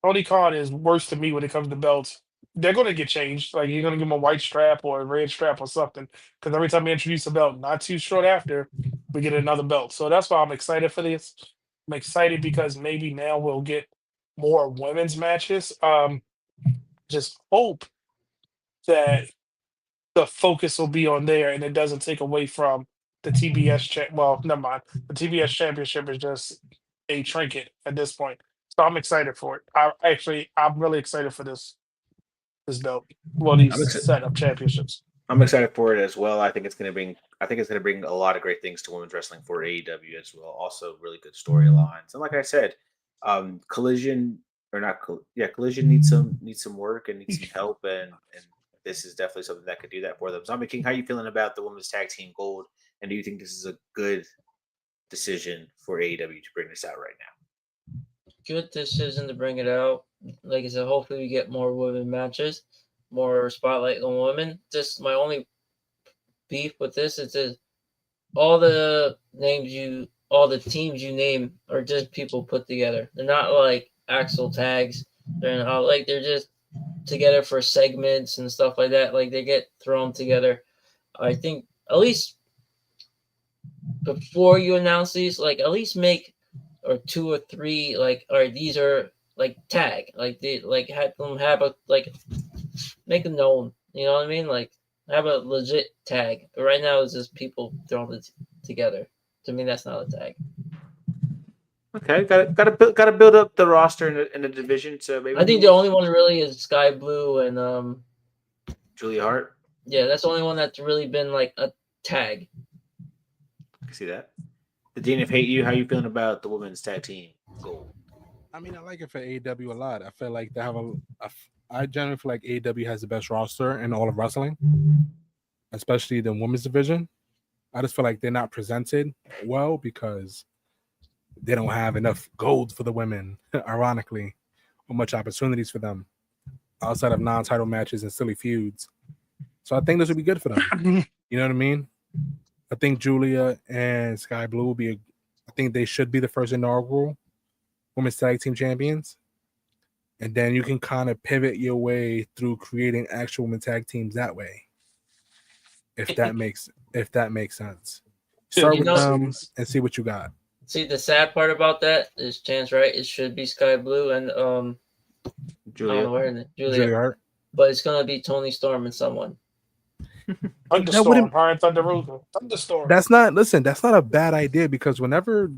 Tony Khan is worse to me when it comes to belts. They're going to get changed. Like you're going to give him a white strap or a red strap or something. Because every time we introduce a belt, not too short after, we get another belt. So that's why I'm excited for this. I'm excited because maybe now we'll get more women's matches. Just hope that the focus will be on there and it doesn't take away from the TBS well, never mind. The TBS championship is just a trinket at this point. So I'm excited for it. I'm really excited for this belt. Well, these I'm excited. set of championships. I'm excited for it as well. I think it's going to bring a lot of great things to women's wrestling for AEW as well. Also, really good storylines. And like I said, Collision Collision needs some work and needs some help, and this is definitely something that could do that for them. Zombie King, how are you feeling about the women's tag team gold? And do you think this is a good decision for AEW to bring this out right now? Good decision to bring it out. Like I said, hopefully we get more women matches, more spotlight on women. Just my only beef with this is that all the teams you name are just people put together. They're not like actual tags. They're not like they're just together for segments and stuff like that. Like they get thrown together. I think at least before you announce these, like at least make or 2 or 3 like, all right, these are like tag, like they like have them have a like make them known. You know what I mean? Like have a legit tag. But right now it's just people thrown together. To me, that's not a tag. Okay, got to build up the roster in the division. So maybe I think the only one really is Sky Blue and Giulia Hart. Yeah, that's the only one that's really been like a tag. I can see that. The Dean of Hate You, how you feeling about the women's tag team goal? I mean, I like it for AEW a lot. I feel like they have I generally feel like AEW has the best roster in all of wrestling, especially the women's division. I just feel like they're not presented well because they don't have enough gold for the women, ironically, or much opportunities for them outside of non-title matches and silly feuds. So I think this would be good for them. You know what I mean? I think Giulia and Sky Blue will be I think they should be the first inaugural women's tag team champions. And then you can kind of pivot your way through creating actual women's tag teams that way. If that makes sense. Start with them and see what you got. See, the sad part about that is Chance, right? It should be Sky Blue and Giulia Hart. But it's gonna be Tony Storm and someone. Thunderstorm. That's not a bad idea because whenever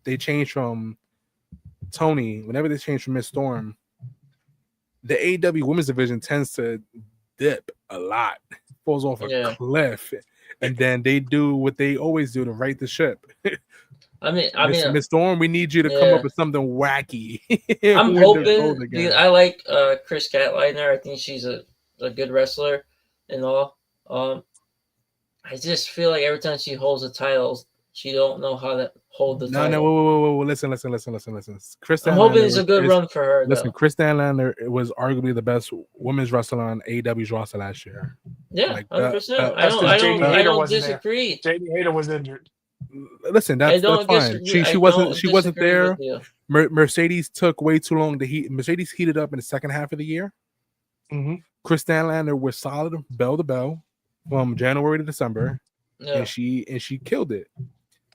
they change from Tony, whenever they change from Miss Storm, the AEW women's division tends to dip a lot, falls off a cliff, and then they do what they always do to right the ship. I mean, Miss Storm, we need you to come up with something wacky. I'm hoping. I like Chris Catliner. I think she's a good wrestler and all. I just feel like every time she holds the titles, she don't know how to hold the title. No, whoa. Listen. Chris I'm hoping it's a good run for her. Listen, Chris Stanlander was arguably the best women's wrestler on AEW's roster last year. Yeah, like 100%. I don't disagree. JD Hayter was injured. Listen, that's fine. She wasn't there. Mercedes took way too long to heat. Mercedes heated up in the second half of the year. Mm-hmm. Chris Stanlander was solid bell to bell from January to December, and she killed it.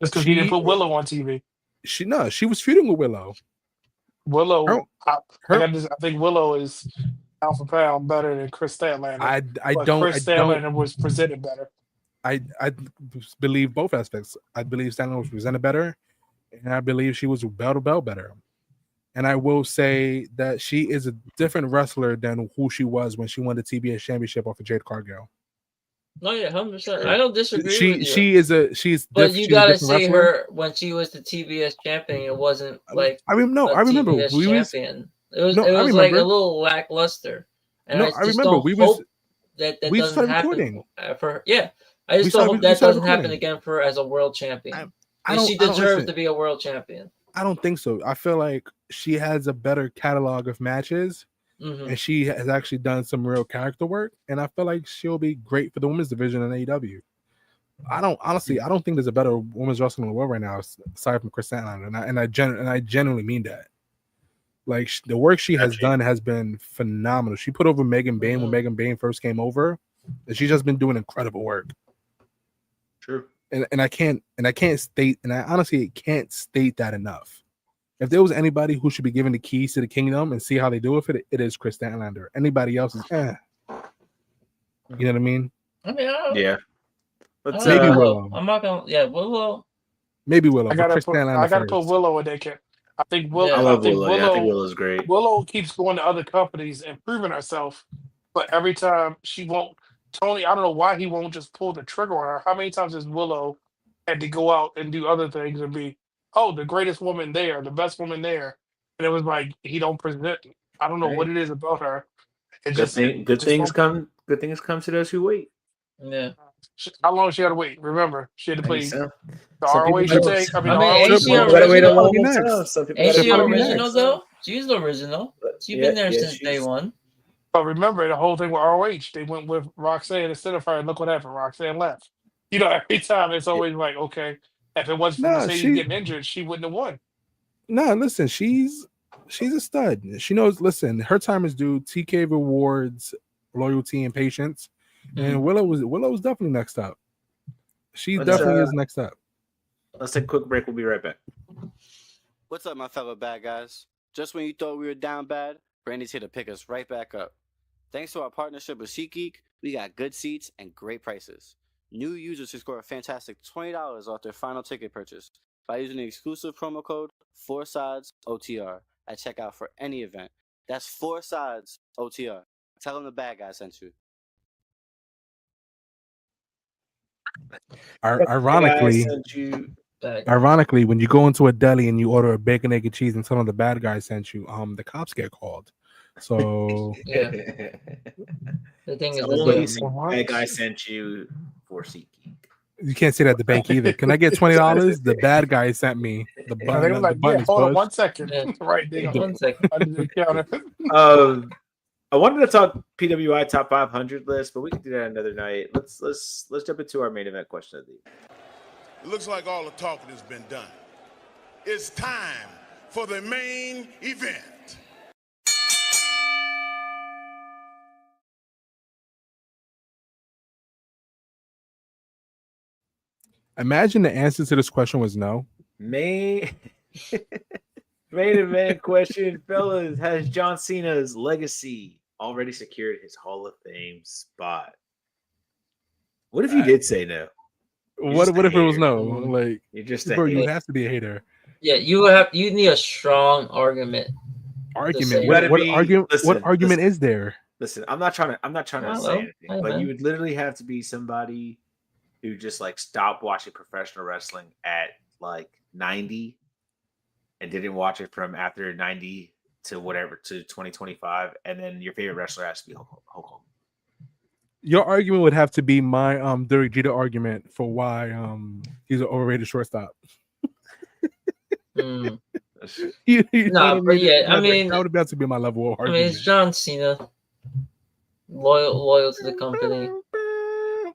That's because he didn't put Willow on TV. She was feuding with Willow. I think Willow is pound for pound better than Chris Statlander. Chris Statlander was presented better. I believe both aspects. I believe Statlander was presented better, and I believe she was bell to bell better. And I will say that she is a different wrestler than who she was when she won the TBS championship off of Jade Cargill. No, yeah, 100%. I don't disagree with you. She's But you gotta different see wrestler. her when she was the TBS champion. It wasn't like I remember. TBS We was champion. It was I like a remember. little lackluster, and No, I I just remember. don't hope that we doesn't started happen recording. for her. Yeah, I just don't hope that doesn't happen again for her as a world champion. She deserves to be a world champion. I don't think so. I feel like she has a better catalog of matches, and she has actually done some real character work. And I feel like she'll be great for the women's division in AEW. I don't think there's a better women's wrestler in the world right now aside from Chris Statlander, and I genuinely mean that. Like the work she has done has been phenomenal. She put over Megan Bayne when Megan Bayne first came over, and she's just been doing incredible work. True. And I honestly can't state that enough. If there was anybody who should be given the keys to the kingdom and see how they do with it, it is Chris Statlander. Anybody else is You know what I mean? I mean, yeah. Maybe Willow. I'm not gonna. Yeah, Willow. Maybe Willow. I gotta put Willow in that camp. I think Willow. I love Willow. I think Willow's great. Willow keeps going to other companies and proving herself, but every time she won't. Tony, I don't know why he won't just pull the trigger on her. How many times has Willow had to go out and do other things and be, the greatest woman there, the best woman there, and it was like he don't present. I don't know what it is about her. Good things come to those who wait. Yeah. How long she had to wait? Remember, she had to play the ROH thing. ain't she original though? She's the original. She's been there since day one. But remember, the whole thing with ROH, they went with Roxanne instead of her, and look what happened. Roxanne left. Every time it's always like, okay, if it wasn't for Mercedes getting injured, she wouldn't have won. No, listen, she's a stud. She knows. Listen, her time is due. TK rewards loyalty and patience. And Willow's definitely next up. She definitely is next up. Let's take a quick break. We'll be right back. What's up, my fellow bad guys? Just when you thought we were down bad, Brandy's here to pick us right back up. Thanks to our partnership with SeatGeek, we got good seats and great prices. New users can score a fantastic $20 off their final ticket purchase by using the exclusive promo code 4SIDESOTR at checkout for any event. That's 4SIDESOTR. Tell them the bad guy sent you. Ironically, when you go into a deli and you order a bacon, egg, and cheese and tell them the bad guy sent you, the cops get called. So yeah. The thing is, the bad guy sent you for SeatGeek. You can't say that at the bank either. Can I get $20? The bad guy sent me the button. They were like, hold on 1 second. Yeah. Right there. 1 second. I wanted to talk PWI top 500 list, but we can do that another night. Let's jump into our main event question of the week. It looks like all the talking has been done. It's time for the main event. Imagine the answer to this question was no. Main event question, fellas. Has John Cena's legacy already secured his Hall of Fame spot? What if you did say no? What if it was no? Like, you're just you have to be a hater. Yeah, you need a strong argument. What argument is there? Listen, I'm not trying to say anything, but you would literally have to be somebody who just like stopped watching professional wrestling at like 90 and didn't watch it from after 90 to 2025, and then your favorite wrestler has to be Hulk Hogan. Your argument would have to be my Derek Jeter argument for why he's an overrated shortstop. No, but yeah, I mean, that would have to be my level of argument. I mean, it's John Cena, loyal to the company.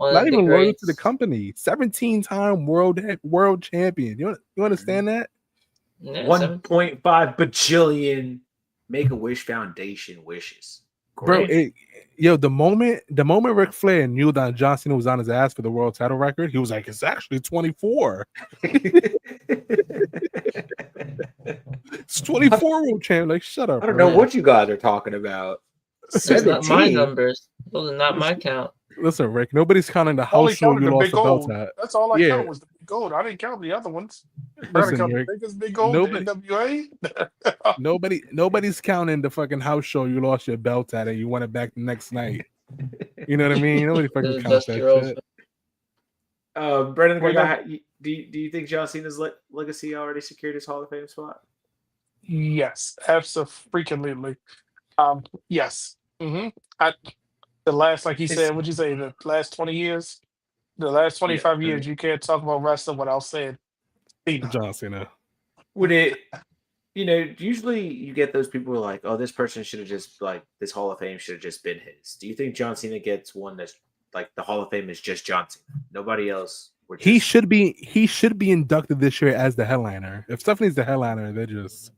Not even loyal to the company. 17-time world champion. You understand that? Yeah, 1.5 bajillion Make-A-Wish Foundation wishes. Great. Bro, the moment Ric Flair knew that John Cena was on his ass for the world title record, he was like, it's actually 24. It's 24 world champ. Like, shut up. I don't know what you guys are talking about. That's not my numbers. Those are not my count. Listen, Rick, nobody's counting the house show you lost the belt at. That's all I count was the big gold. I didn't count the other ones. Listen, Rick, big gold, NWA. Nobody's counting the fucking house show you lost your belt at and you won it back the next night. You know what I mean? Nobody fucking The counts that Dusty Rhodes. shit. Brendan, What do you think John Cena's legacy already secured his Hall of Fame spot? Yes, absolutely. Yes. I the last, like he said, what'd you say? The last 20 years, the last 25 years, you can't talk about wrestling without saying Cena. John Cena. Would it? Usually you get those people who are like, oh, this person should have just this Hall of Fame should have just been his. Do you think John Cena gets one that's like the Hall of Fame is just John Cena, nobody else? He should be inducted this year as the headliner. If Stephanie's the headliner, they're just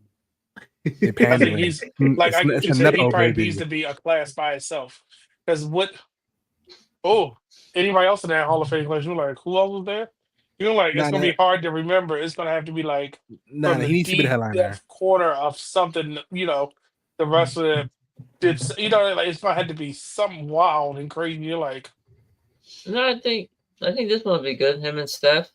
I think he's like I it's could a say he nepo probably baby. needs to be a class by itself. Because anybody else in that Hall of Fame class, you're like, who else was there? You're like, it's gonna be hard to remember. It's gonna have to be like from he the needs to be the deep headliner. depth corner of something, the wrestler did. Like it's gonna have to be something wild and crazy. You're like, No, I think this one will be good. Him and Steph.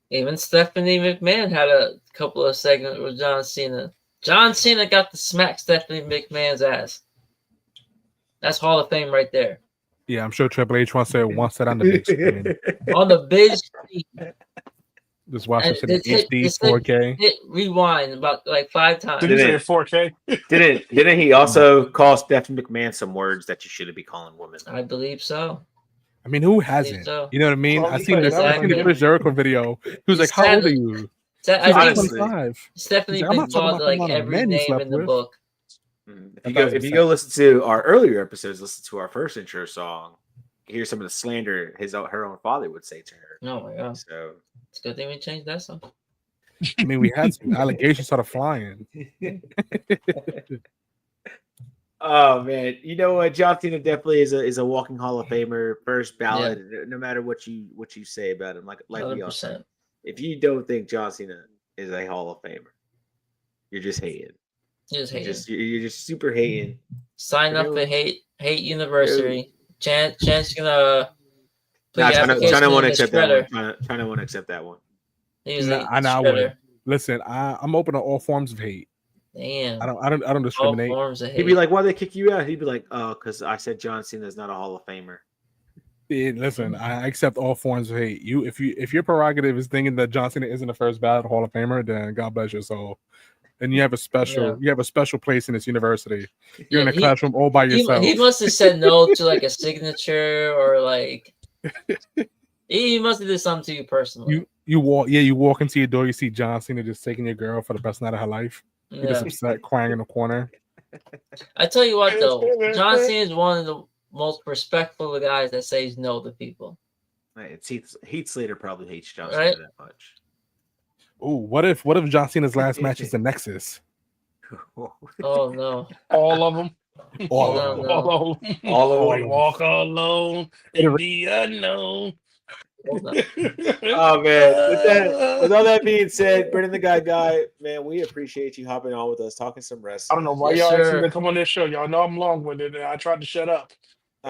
Even Stephanie McMahon had a couple of segments with John Cena. John Cena got to smack Stephanie McMahon's ass. That's Hall of Fame right there. Yeah, I'm sure Triple H wants that on the big screen. On the big screen. Just watch this in HD 4K. Hit rewind about like 5 times. did you say 4K? Didn't he also call Stephanie McMahon some words that you shouldn't be calling women? I believe so. I mean, who hasn't? So. You know what I mean? Well, I seen the Chris Jericho video. He was like, "How old are you?" Honestly, 25. Stephanie Like, I'm not been talking called about like the every men you name slept in the with. book. If you go listen to our earlier episodes, listen to our first intro song, you hear some of the slander her own father would say to her. Oh my god! So it's a good thing we changed that song. I mean, we had some allegations started flying. Oh man, you know what? John Cena definitely is a walking Hall of Famer, first ballot. Yeah. No matter what you say about him, like we all said, if you don't think John Cena is a Hall of Famer, you're just hating. You're just super hating. Sign up for hate University. Chance gonna. China won't accept that one. China won't accept that one. I would. Listen, I'm open to all forms of hate. Damn. I don't discriminate. He'd be like, "Why'd they kick you out?" He'd be like, "Oh, because I said John Cena's not a Hall of Famer." Yeah, listen, I accept all forms of hate. If your prerogative is thinking that John Cena isn't the first ballot Hall of Famer, then God bless your soul. And you have a special place in this university. You're in a classroom all by yourself. He must have said no to like a signature or like he must have did something to you personally. You walk into your door, you see John Cena just taking your girl for the best night of her life. You're just upset, crying in the corner. I tell you what though, John Cena is one of the most respectful guys that says no to people. It's Heath Slater probably hates John Cena that much. Oh, what if John Cena's last match is the Nexus? Oh no! All of them. All of them. Like walk alone in the unknown. Oh man! With all that being said, Brendan the Guy, man, we appreciate you hopping on with us, talking some wrestling. I don't know why y'all asked me to come on this show. Y'all know I'm long-winded, and I tried to shut up.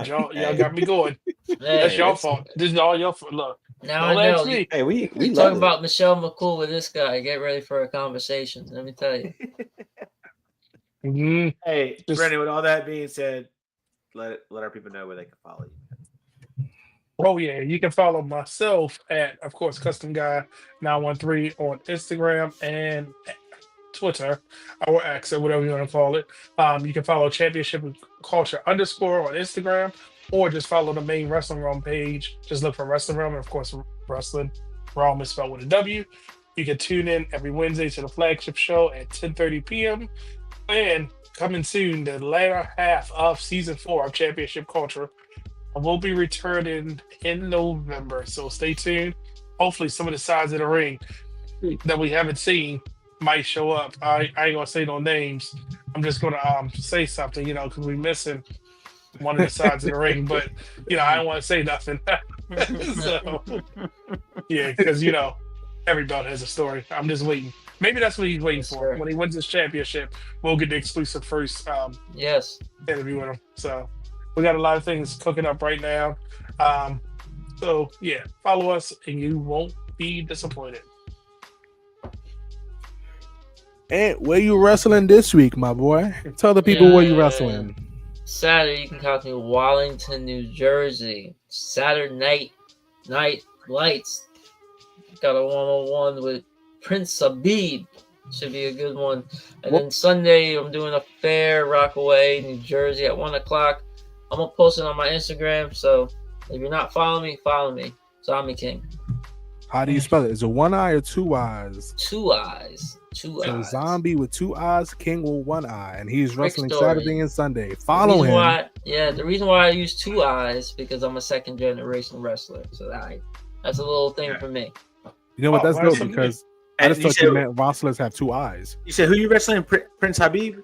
Y'all got me going. That's your fault. This is all your fault. Look. Now I know. Hey, we talking about Michelle McCool with this guy. Get ready for a conversation. Let me tell you. Hey, Brendan. With all that being said, let our people know where they can follow you. Oh yeah, you can follow myself at, of course, Custom Guy 913 on Instagram and Twitter or X or whatever you want to call it. You can follow Championship Culture _ on Instagram, or just follow the main Wrestling Realm page. Just look for Wrestling Realm, and of course, Wrestling Realm is spelled with a W. You can tune in every Wednesday to the flagship show at 10:30 p.m. And coming soon, the latter half of season 4 of Championship Culture will be returning in November. So stay tuned. Hopefully, some of the sides of the ring that we haven't seen might show up. I ain't gonna say no names. I'm just gonna say something, because we're missing one of the sides of the ring. But I don't want to say nothing. So yeah, because every belt has a story. I'm just waiting. Maybe that's what he's waiting for. When he wins his championship, we'll get the exclusive first interview with him. So we got a lot of things cooking up right now. So yeah, follow us and you won't be disappointed. And where you wrestling this week, my boy? Tell the people where you wrestling. Saturday, you can catch me in Wallington, New Jersey. Saturday night lights. Got a 101 with Prince Habib. Should be a good one. And then Sunday, I'm doing a fair Rockaway, New Jersey at 1 o'clock. I'm going to post it on my Instagram. So if you're not following me, follow me. Zombie King. How do you spell it? Is it one eye or two eyes? Two eyes. Two So eyes. Zombie with two eyes, King with one eye, and he's Quick wrestling story. Saturday and Sunday. Follow him. The reason why I use two eyes because I'm a second generation wrestler. So that's a little thing for me. You know what? That's dope awesome. because I And just you thought you said- meant wrestlers have two eyes. You said who you wrestling? Prince Habib?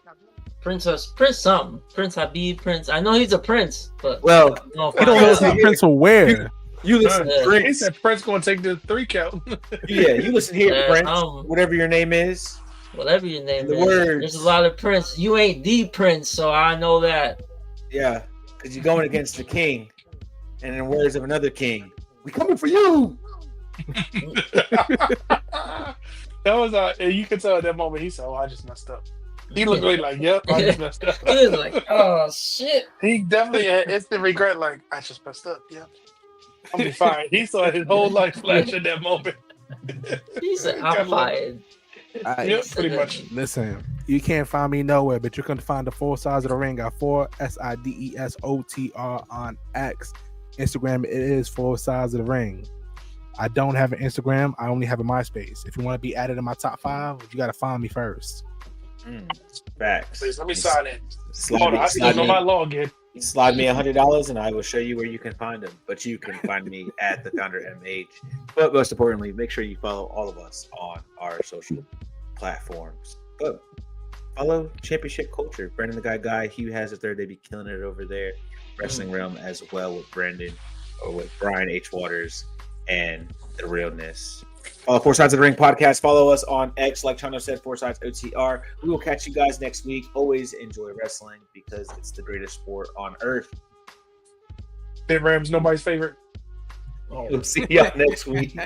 Prince something. Prince Habib, Prince. I know he's a prince, but Well, I don't know if You don't know if he's Prince or where. you listen, Yeah. He Prince. said Prince going to take the 3 count. Yeah, you listen here, Yeah, Prince. Whatever your name is. whatever your name The is. words. There's a lot of Prince. You ain't the Prince, so I know that. Yeah, because you're going against the king. And in the words of another king, we coming for you. That was you could tell at that moment he said, "Oh, I just messed up." He looked really like, "Yep, I just messed up." He was like, oh shit. He definitely had instant regret, like, "I just messed up." Yep, I'll be fine. He saw his whole life flash in that moment. He said, I'm fired. Yep, pretty much. Listen, you can't find me nowhere, but you can find the Four Sides of the Ring at 4SIDESOTR on X. Instagram, it is 4 Sides of the Ring. I don't have an Instagram. I only have a MySpace. If you want to be added in my top 5, you got to find me first. Facts. Please let me sign in. Slide Hold me- on, I still slide know me- my login. Slide me $100 and I will show you where you can find them. But you can find me at the Founder MH. But most importantly, make sure you follow all of us on our social platforms. But follow Championship Culture. Brandon the Guy, Hugh has a third. They be killing it over there. Wrestling Realm as well with Brandon or with Brian H. Waters and The Realness. Follow Four Sides of the Ring podcast. Follow us on X, like Chano said, 4 Sides OTR. We will catch you guys next week. Always enjoy wrestling because it's the greatest sport on earth. Big Rams, nobody's favorite. We'll see y'all next week.